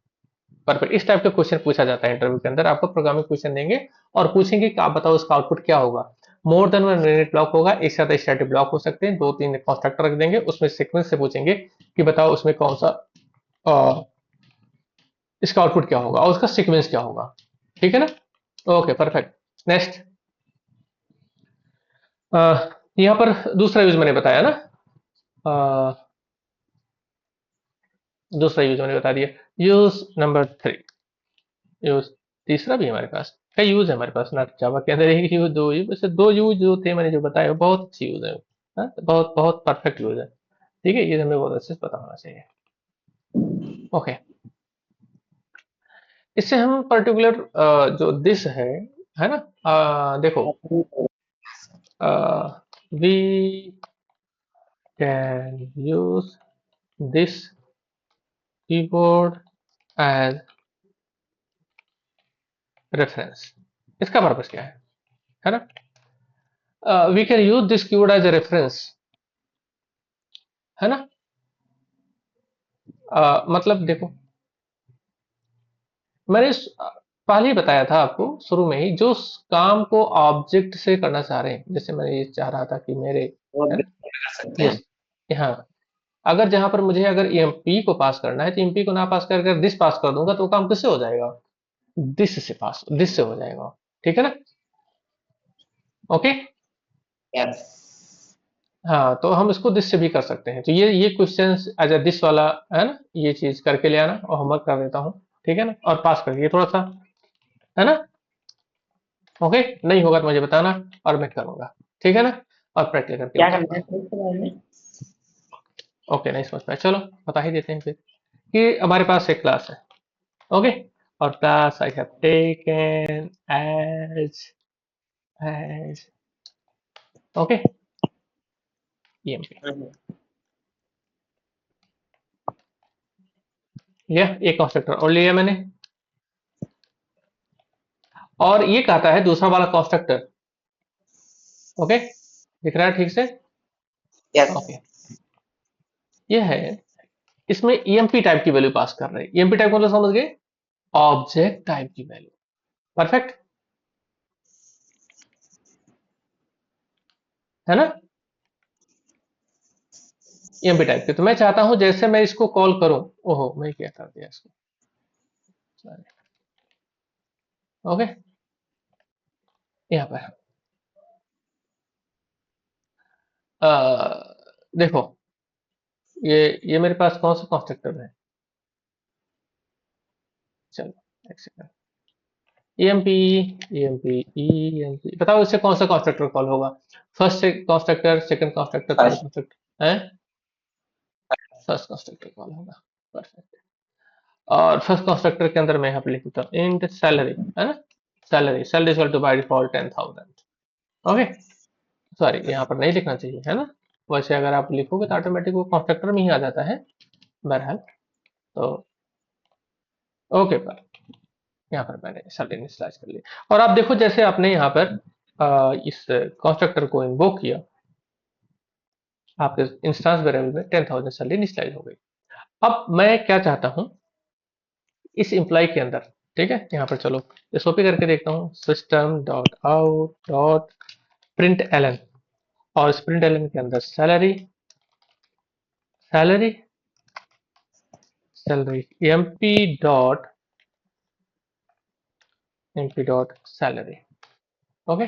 परफेक्ट। इस टाइप का क्वेश्चन पूछा जाता है इंटरव्यू के अंदर। आपको प्रोग्रामिंग क्वेश्चन देंगे और पूछेंगे कि आप बताओ उसका आउटपुट क्या होगा। More than one init block होगा, एक साथ स्टैटिक ब्लॉक हो सकते हैं, दो तीन कंस्ट्रक्टर रख देंगे, उसमें सीक्वेंस से पूछेंगे कि बताओ उसमें कौन सा अ, इसका आउटपुट क्या होगा और उसका सीक्वेंस क्या होगा। ठीक है ना? Okay, perfect. नेक्स्ट, यहाँ पर दूसरा यूज मैंने बताया ना, अ, दूसरा यूज मैंने बता दिया। यूज नंबर 3, यूज तीसरा भी है हमारे पास। कई यूज है हमारे पास ना जावा के अंदर, एक यूज, दो यूज, वैसे दो यूज जो थे मैंने जो बताया वो बहुत अच्छी यूज है। हाँ? बहुत बहुत परफेक्ट यूज है। ठीक है, ये हमें बहुत अच्छे से पता होना चाहिए। ओके, इससे हम पर्टिकुलर जो दिस है ना, देखो, we can use this keyboard as reference. इसका पर्पस क्या है ना? We can use this keyword as a reference, है ना? मतलब देखो, मैंने पहले ही बताया था आपको शुरू में ही, जो काम को ऑब्जेक्ट से करना चाह रहे हैं, जैसे मैं ये चाह रहा था कि मेरे, वो है ना? कर सकते हैं। यस, यहाँ अगर जहां पर मुझे अगर ईएमपी को पास करना है, तो ईएमपी को ना पास कर अगर दिस पास कर दूंगा तो वो काम किससे हो जाएगा? दिस से हो जाएगा। ठीक है ना? ओके। यस। हाँ, तो हम इसको दिस से भी कर सकते हैं। तो ये क्वेश्चन एज अ दिस वाला, है ना, ये चीज करके ले आना और होमवर्क कर देता हूँ। ठीक है ना? और पास कर दिए थोड़ा सा, है ना? ओके, नहीं होगा तो मुझे बताना और मैं करूंगा। ठीक है ना? और प्रैक्टिस करके क्या करना है बताऊंगा। फिर इसके बारे में? ओके, नहीं समझ पाए, चलो बता ही देते हैं फिर कि हमारे पास एक क्लास है। ओके, और class I have taken as okay EMP. Hmm, यह एक कंस्ट्रक्टर और लिया मैंने, और ये कहता है दूसरा वाला कंस्ट्रक्टर। ओके, दिख रहा है ठीक से? यस। ओके, ये है, इसमें ईएमपी टाइप की वैल्यू पास कर रहे हैं। ईएमपी टाइप मतलब समझ गए? ऑब्जेक्ट टाइप की वैल्यू। परफेक्ट, है ना? ईएमपी टाइप के, तो मैं चाहता हूं जैसे मैं इसको कॉल करूं, ओहो मैं क्या कर दिया इसको, ओके, यहाँ पर देखो, ये मेरे पास कौन सा कंस्ट्रक्टर है? चलो एक सेकंड, ईएमपी, ईएमपी बताओ इससे कौन सा कंस्ट्रक्टर कॉल होगा? फर्स्ट से constructor, second constructor, third first. Constructor है? फर्स्ट कंस्ट्रक्टर कॉल होगा। परफेक्ट। और फर्स्ट कंस्ट्रक्टर के अंदर मैं यहाँ पे लिख देता हूँ इंट सैलरी, है ना? Salary equal to by default 10,000। Okay, sorry यहाँ पर नहीं लिखना चाहिए, है ना? वैसे अगर आप लिखोगे तो ऑटोमेटिक वो कंस्ट्रक्टर में ही आ जाता है। बहरहाल, तो ओके, पर यहाँ पर मैंने सैलरी इनिशियलाइज कर लिया, और आप देखो जैसे आपने यहाँ पर इस कंस्ट्रक्टर को इन्वोक किया, आपके इंस्टेंस वेरिएबल में 10,000 सैलरी इनिशियलाइज हो गई। अब मैं क्या चाहता हूँ इस एम्प्लॉय के अंदर, ठीक है, यहाँ पर चलो एसओपी करके देखता हूँ, system dot out dot println, और इस प्रिंट एलन के अंदर salary, salary, salary emp dot emp dot salary. Okay,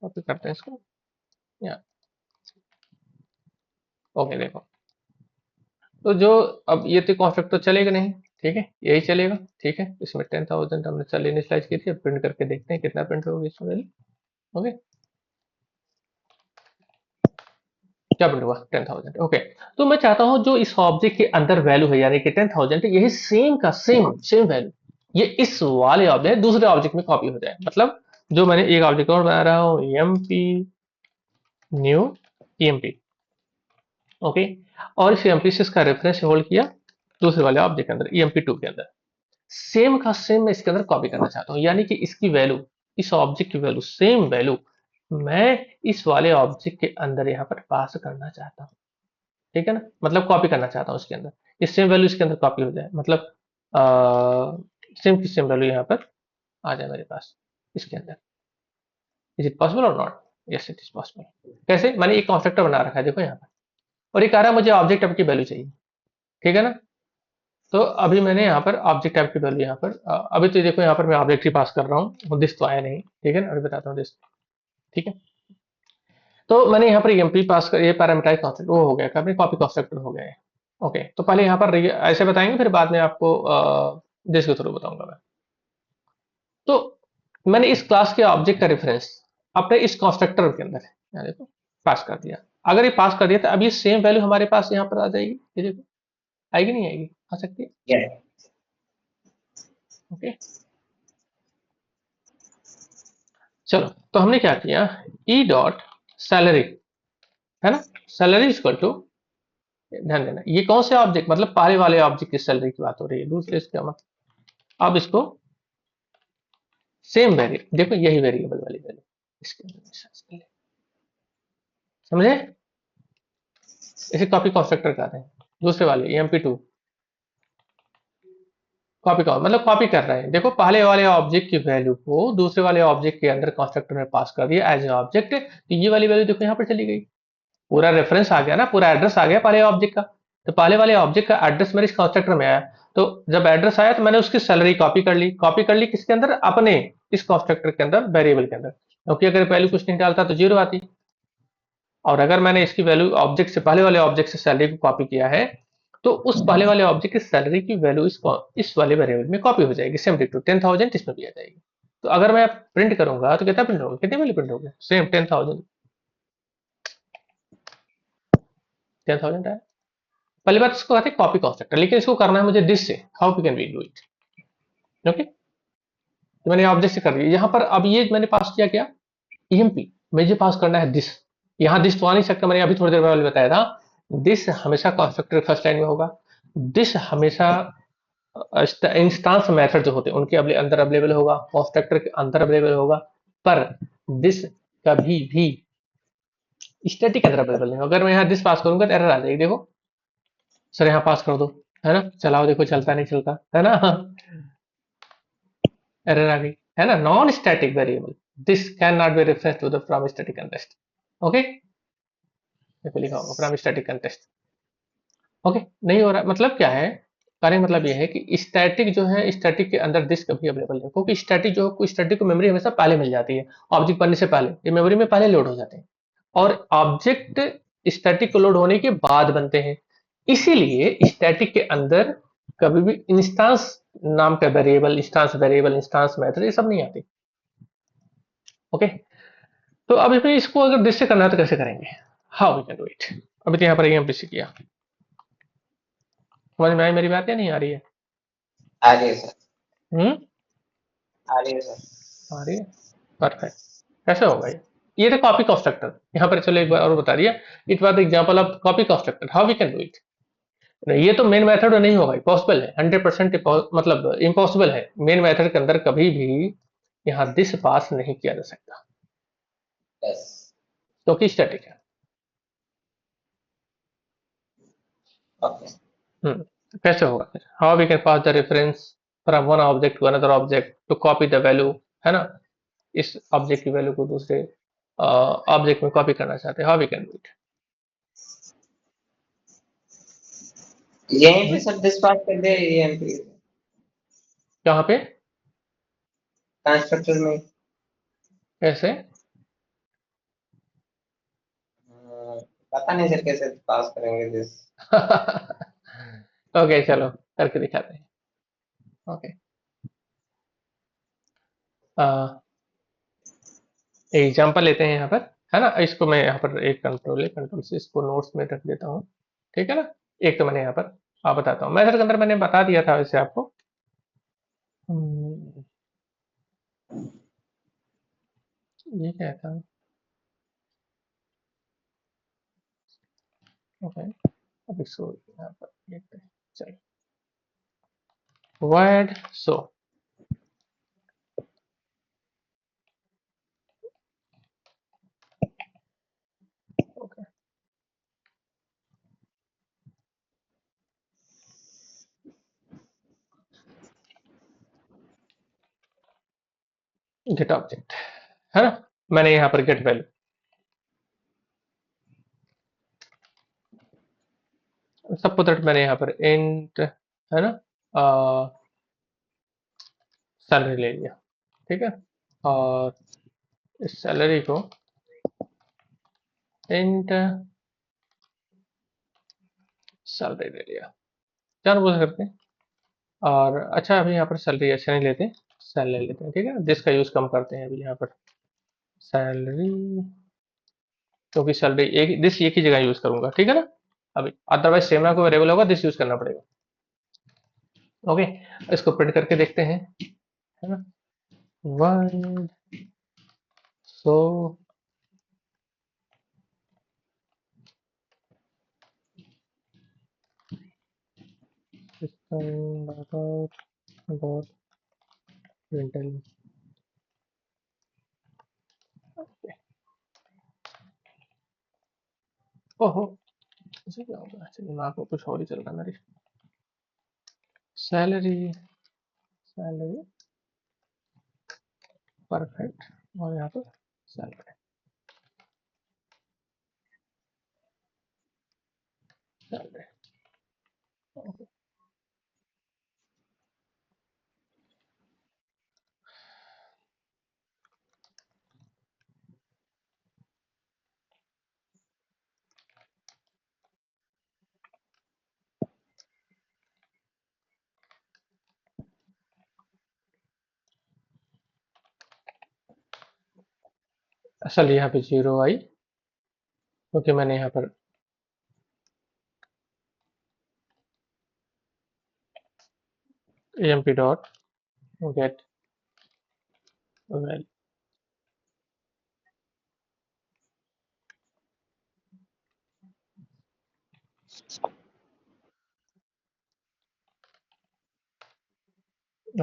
copy करते हैं इसको, या ओके देखो, तो जो अब ये तो कॉन्स्ट्रक्टर चलेगा नहीं, ठीक है, यही चलेगा, ठीक है। इसमें 10,000 हमने चल इनिशियलाइज की थी, अब प्रिंट करके देखते हैं कितना प्रिंट होगा इसमें वैल्यू। ओके, क्या प्रिंट हुआ 10,000। ओके, तो मैं चाहता हूं जो इस ऑब्जेक्ट के अंदर वैल्यू है यानी कि 10,000, यही सेम का सेम सेम वैल्यू ये इस वाले ऑब्जेक्ट दूसरे ऑब्जेक्ट में कॉपी हो जाए। मतलब जो मैंने एक ऑब्जेक्ट और बना रहा हूं, एमपी न्यू ईएमपी, ओके, और इस एमपी से इसका रेफरेंस होल्ड किया दूसरे वाले ऑब्जेक्ट के अंदर EMP2 के अंदर, सेम का सेम मैं इसके अंदर कॉपी करना चाहता हूँ, यानी कि इसकी वैल्यू, इस ऑब्जेक्ट की वैल्यू, सेम वैल्यू मैं इस वाले ऑब्जेक्ट के अंदर यहाँ पर पास करना चाहता हूँ, ठीक है ना, मतलब कॉपी करना चाहता हूँ इसके अंदर, ये सेम वैल्यू इसके अंदर कॉपी हो जाए, मतलब सेम की सेम वैल्यू यहाँ पर आ जाए मेरे पास इसके अंदर। इज इट पॉसिबल और not? Yes it is possible. कैसे? मैंने एक कॉन्स्ट्रक्टर बना रखा है देखो यहाँ पर, और ये कह रहा है मुझे ऑब्जेक्ट टाइप की वैल्यू चाहिए, ठीक है ना। तो अभी मैंने यहाँ पर ऑब्जेक्ट टाइप की वैल्यू यहाँ पर अभी तो देखो यहाँ पर मैं ऑब्जेक्ट ही पास कर रहा हूँ, दिस तो आया नहीं, ठीक है ना, अभी बताता हूँ दिस, ठीक है। तो मैंने यहाँ पर एमपी पास कर, ये पैरामीटराइज कॉन्स्ट्रक्टर वो हो गया, अपने कॉपी कॉन्स्ट्रक्टर हो गया है। ओके, तो पहले यहाँ पर ऐसे बताएंगे, फिर बाद में आपको दिस के थ्रू बताऊंगा मैं। तो मैंने इस क्लास के ऑब्जेक्ट का रेफरेंस अपने इस कंस्ट्रक्टर के अंदर यहाँ देखो पास कर दिया। अगर ये पास कर दिया तो अब ये सेम वैल्यू हमारे पास यहाँ पर आ जाएगी, ये देखो आएगी नहीं आएगी, आ सकती है, Yeah. ओके। चलो, तो हमने क्या किया, ई डॉट सैलरी, है ना, सैलरी इक्वल टू, ध्यान देना ये कौन से ऑब्जेक्ट, मतलब पहले वाले ऑब्जेक्ट की सैलरी की बात हो रही है, दूसरे इसका मतलब अब इसको सेम वेरिएबल, देखो यही वेरिएबल वाली वैल्यू इसके अंदर समझे, इसे कॉपी कंस्ट्रक्टर कहते हैं, दूसरे वाले EMP2 कॉपी का मतलब कॉपी कर रहे हैं, देखो पहले वाले ऑब्जेक्ट की वैल्यू को दूसरे वाले ऑब्जेक्ट के अंदर कंस्ट्रक्टर में पास कर दिया एज ए ऑब्जेक्ट, तो ये वाली वैल्यू देखो यहाँ पर चली गई, पूरा रेफरेंस आ गया ना, पूरा एड्रेस आ गया पहले ऑब्जेक्ट का, तो पहले वाले ऑब्जेक्ट का एड्रेस मेरे इस कंस्ट्रक्टर में आया, तो जब एड्रेस आया तो मैंने उसकी सैलरी कॉपी कर ली किसके अंदर, अपने इस कंस्ट्रक्टर के अंदर, वेरिएबल के अंदर, क्योंकि अगर वैल्यू कुछ नहीं डालता तो जीरो आती, और अगर मैंने इसकी वैल्यू ऑब्जेक्ट से, पहले वाले ऑब्जेक्ट से सैलरी को कॉपी किया है, तो उस पहले वाले ऑब्जेक्ट की सैलरी की वैल्यू इस वाले वेरिएबल में कॉपी हो जाएगी, सेम डिटो 10,000 इसमें भी आ जाएगी। तो अगर मैं प्रिंट करूंगा तो कितना प्रिंट होगा, कितनी वैल्यू प्रिंट होगी, सेम 10,000, 10,000 आया। पहली बात इसको कहते हैं कॉपी कंस्ट्रक्टर, लेकिन इसको करना है मुझे दिस से, how we can we do it, okay. तो मैंने ऑब्जेक्ट से कर दिया, यहाँ पर अब ये मैंने पास किया क्या, EMP, मुझे पास करना है दिस, यहाँ दिस तो आ नहीं सकता, मैंने अभी थोड़ी देर पहले बताया था, दिस हमेशा कंस्ट्रक्टर फर्स्ट लाइन में होगा, दिस हमेशा इंस्टांस मेथड जो होते हैं उनके अंदर अवेलेबल होगा, कंस्ट्रक्टर के अंदर अवेलेबल होगा, पर दिस कभी भी स्टैटिक के अंदर अवेलेबल नहीं होगा। अगर मैं यहाँ दिस पास करूंगा तो एरर आ जाएगी, देखो सर यहाँ पास कर दो, है ना, चलाओ देखो चलता नहीं चलता, है ना, एरर आ गई, है ना, non static variable, this can not be reference to the from static context, okay, देखो लिखा होगा फ्रॉम स्टैटिक कंटेस्ट, ओके, नहीं हो रहा, मतलब क्या है, कार्य मतलब यह है कि स्टैटिक जो है, स्टैटिक के अंदर दिस कभी अवेलेबल नहीं, क्योंकि स्टैटिक जो है, स्टैटिक को मेमोरी हमेशा पहले मिल जाती है, ऑब्जेक्ट बनने से पहले ये मेमोरी में पहले लोड हो जाते हैं, और ऑब्जेक्ट स्टैटिक को लोड होने के बाद बनते हैं, इसीलिए स्टैटिक के अंदर कभी भी इंस्टांस नाम का वेरिएबल, इंस्टांस मेथड ये सब नहीं आती, ओके। तो अब इसमें इसको अगर दिस से करना है तो कैसे करेंगे, how we can do it, अभी तो यहाँ पर EMP किया, समझ में आई मेरी बात या नहीं आ रही है? आ रही है सर, हम्म, आ रही है सर। आ रही है, परफेक्ट। कैसे होगा ये तो कॉपी कंस्ट्रक्टर, यहाँ पर चलो एक बार और बता दिया, it was example of copy constructor, how we can do it. ये तो मेन मेथड नहीं होगा, पॉसिबल है 100%, मतलब इम्पॉसिबल है, मेन मेथड के अंदर कभी भी यहाँ दिस पास नहीं किया जा सकता, यस, क्योंकि स्टैटिक है। ओके। कैसे होगा फिर, how we can pass the reference from one object to another object to copy the value, है ना, इस ऑब्जेक्ट की वैल्यू को दूसरे ऑब्जेक्ट में कॉपी करना चाहते हैं, how we can do it. यहीं पे सब डिस्पाच कर दे ईएमपी कहाँ पे? कंस्ट्रक्टर में। कैसे? पता नहीं सर कैसे पास करेंगे दिस। ओके चलो करके दिखाते हैं। ओके एग्जाम्पल लेते हैं यहाँ पर, है ना। इसको मैं यहाँ पर एक कंट्रोल है, कंट्रोल से इसको नोट्स में रख देता हूँ, ठीक है ना। एक तो मैंने यहाँ पर बताता हूँ, मेथड के अंदर मैंने बता दिया था वैसे आपको। हम्म, ये क्या था? ओके अब इसको यहाँ पर देखते हैं। चलो void so okay get object, है ना। मैंने यहाँ पर गेट वैल्यू सब दैट मैंने यहाँ पर इंट, है ना, सैलरी ले लिया, ठीक है। और इस सैलरी को इंट सैलरी ले लिया, जानबूझ करके। और अच्छा अभी यहाँ पर सैलरी अच्छा नहीं लेते, सैल ले लेते हैं, ठीक है। दिस का यूज कम करते हैं अभी यहाँ पर, सैलरी, क्योंकि सैलरी एक दिस एक ही जगह यूज करूंगा, ठीक है ना। अभी अदरवाइज सेमना को वेरिएबल होगा, दिस यूज करना पड़ेगा। ओके इसको प्रिंट करके देखते हैं, है ना। One so system dot प्रिंटल। ओहो इसे क्या होगा, अच्छा दिमाग को कुछ और ही चल रहा है मेरी। सैलरी, सैलरी परफेक्ट, और यहाँ पर सैलरी, सैलरी असल यहाँ पे जीरो आई, क्योंकि मैंने यहाँ पर emp dot get value,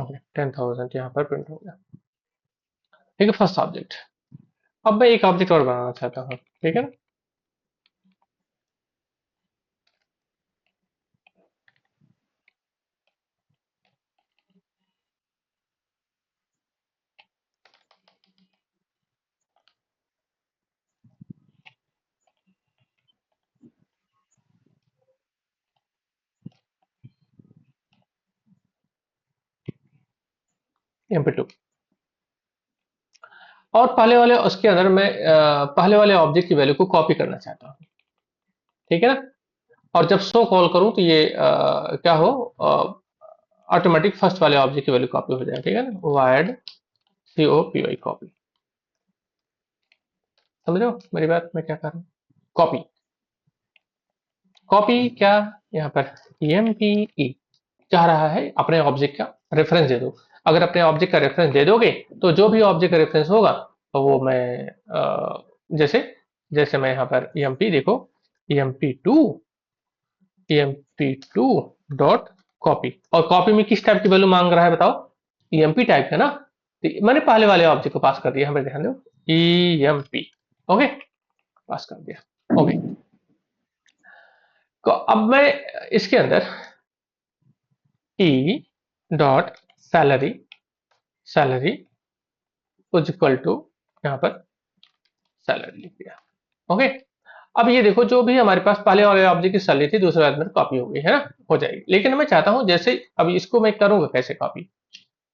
okay 10,000 यहाँ पर प्रिंट हो गया, ठीक है। First object. अब मैं एक ऑब्जेक्ट और बनाना चाहता हूँ, ठीक है ना। emp2, और पहले वाले उसके अंदर मैं पहले वाले ऑब्जेक्ट की वैल्यू को कॉपी करना चाहता हूँ, ठीक है ना। और जब सो कॉल करूँ तो ये क्या हो, ऑटोमेटिक फर्स्ट वाले ऑब्जेक्ट की वैल्यू कॉपी हो जाए, ठीक है ना। वायर्ड COPY कॉपी, समझ रहे हो मेरी बात, मैं क्या कर रहा हूँ। कॉपी, कॉपी क्या, यहाँ पर empe चाह रहा है अपने ऑब्जेक्ट का रेफरेंस दे दो। अगर अपने ऑब्जेक्ट का रेफरेंस दे दोगे तो जो भी ऑब्जेक्ट का रेफरेंस होगा तो वो मैं जैसे जैसे मैं यहाँ पर emp देखो, emp2 emp2 डॉट कॉपी, और कॉपी में किस टाइप की वैल्यू मांग रहा है बताओ, emp टाइप है ना। तो मैंने पहले वाले ऑब्जेक्ट को पास कर दिया, हमें ध्यान दो emp, ओके पास कर दिया, ओके। तो अब मैं इसके अंदर e dot salary, salary is equal to यहाँ पर सैलरी लिख दिया, ओके। अब ये देखो, जो भी हमारे पास पहले वाले ऑब्जेक्ट की सैलरी थी दूसरे वाले में कॉपी हो गई है ना, हो जाएगी। लेकिन मैं चाहता हूं जैसे अब इसको मैं करूंगा कैसे कॉपी,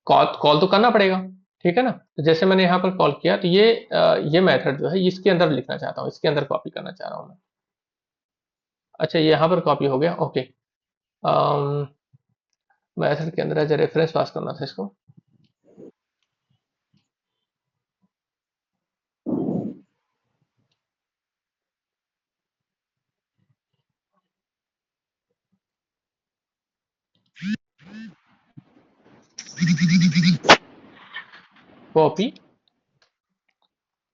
कॉल कॉल तो करना पड़ेगा, ठीक है ना। तो जैसे मैंने यहाँ पर कॉल किया तो ये मेथड जो है इसके अंदर लिखना चाहता हूँ, इसके अंदर कॉपी करना चाह रहा हूँ मैं। अच्छा, ये यहाँ पर कॉपी हो गया, ओके। मेथड के अंदर एज रेफरेंस पास करना था इसको। कॉपी,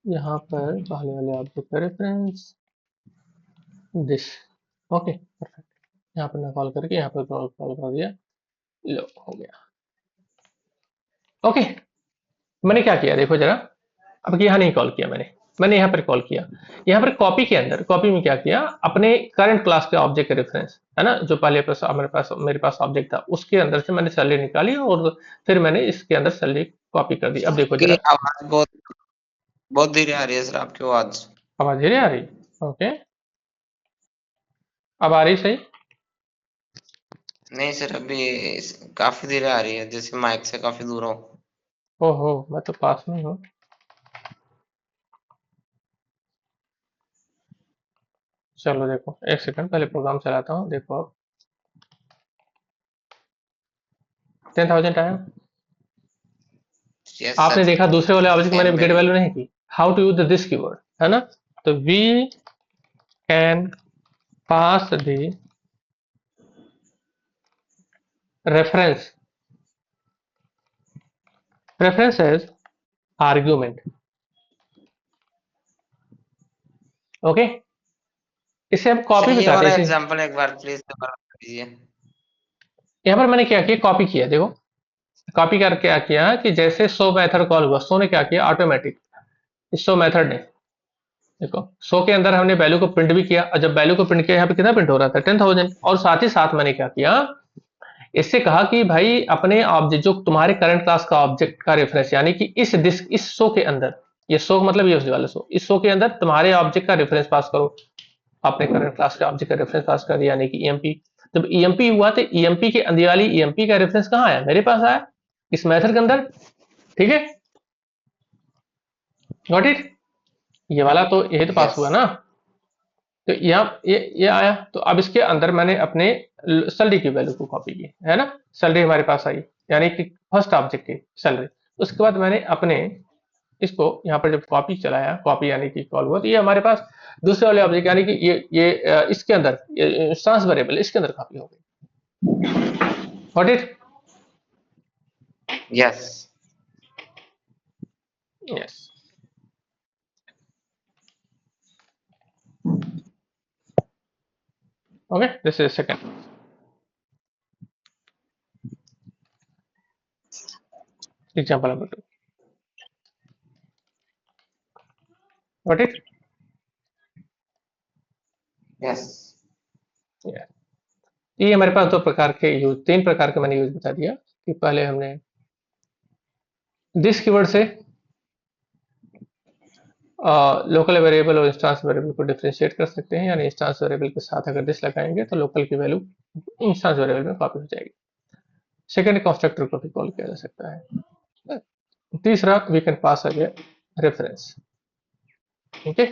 यहाँ पर पहले वाले ऑब्जेक्ट का रेफरेंस दिस, ओके परफेक्ट। यहाँ पर मैं कॉल करके यहाँ पर कॉल कॉल कर दिया, लो हो गया, ओके। मैंने क्या किया देखो जरा, अब यहाँ नहीं कॉल किया मैंने यहाँ पर कॉल किया। यहाँ पर कॉपी के अंदर, कॉपी में क्या किया, अपने करंट क्लास के ऑब्जेक्ट का रेफरेंस है ना, जो पहले मेरे पास ऑब्जेक्ट था उसके अंदर से मैंने सैलरी निकाली और फिर मैंने इसके अंदर सैलरी कॉपी कर दी। अब देखो आपकी जरा, आवाज बहुत बहुत धीरे आ रही है सर, आपकी आवाज। आवाज धीरे आ रही, ओके। अब आ रही सही? नहीं सर, अभी काफी धीरे आ रही है, जैसे माइक से काफी दूर हो। ओहो, मैं तो पास में हूँ। चलो देखो, एक सेकंड पहले प्रोग्राम चलाता हूँ, देखो अब 10,000 आया। यस आपने सर, देखा दूसरे वाले ऑब्जेक्ट मैंने सेम पे गेट भी। वैल्यू नहीं की। How to use this keyword, है ना। तो we can pass the reference as argument, okay. इसे हम सर कॉपी भी ये कहते वाला हैं इसे। एग्जांपल एक बार प्लीज दोबारा कर दीजिए। यहाँ पर मैंने क्या किया, कॉपी किया, देखो कॉपी कर क्या किया कि जैसे शो मेथड कॉल हुआ, शो ने क्या किया ऑटोमेटिक, इस शो मेथड ने देखो शो के अंदर हमने वैल्यू को प्रिंट भी किया, और जब वैल्यू को प्रिंट किया यहाँ पे कितना प्रिंट हो रहा था 10,000। और साथ ही साथ मैंने क्या किया, इससे कहा कि भाई अपने ऑब्जेक्ट जो तुम्हारे करंट क्लास का ऑब्जेक्ट का रेफरेंस, यानी कि इस शो के अंदर, ये शो मतलब ये वाला शो, इस शो के अंदर तुम्हारे ऑब्जेक्ट का रेफरेंस पास करो। आपने करंट क्लास के ऑब्जेक्ट का रेफरेंस पास कर दिया, यानी कि ईएमपी। जब ईएमपी हुआ तो ईएमपी के अंदर वाली ईएमपी का रेफरेंस कहाँ आया, मेरे पास आया इस मेथड के अंदर, ठीक है। गॉट इट, ये वाला तो यही तो पास यस। हुआ ना। तो यहाँ ये आया, तो अब इसके अंदर मैंने अपने सैलरी की वैल्यू को कॉपी की, है ना। सैलरी हमारे पास आई, यानी कि फर्स्ट ऑब्जेक्ट की सैलरी। उसके बाद मैंने अपने इसको यहाँ पर जब कॉपी चलाया, कॉपी यानी कि कॉल हुआ, तो ये हमारे पास दूसरे वाले ऑब्जेक्ट यानी कि इसके अंदर इंस्टांस वेरिएबल इसके अंदर कॉपी हो गई। Got it, yes. Yes, okay. This is second example number 2। Got it, yes. ये हमारे पास दो प्रकार के यूज, तीन प्रकार के मैंने यूज बता दिया कि पहले हमने दिस कीवर्ड से लोकल वेरिएबल और इंस्टांस वेरिएबल को डिफरेंशिएट कर सकते हैं, यानी इंस्टांस वेरिएबल के साथ अगर दिस लगाएंगे तो लोकल की वैल्यू इंस्टांस वेरिएबल में कॉपी हो जाएगी। सेकंड, कंस्ट्रक्टर को भी कॉल किया जा सकता है। तीसरा, we can pass a reference, okay.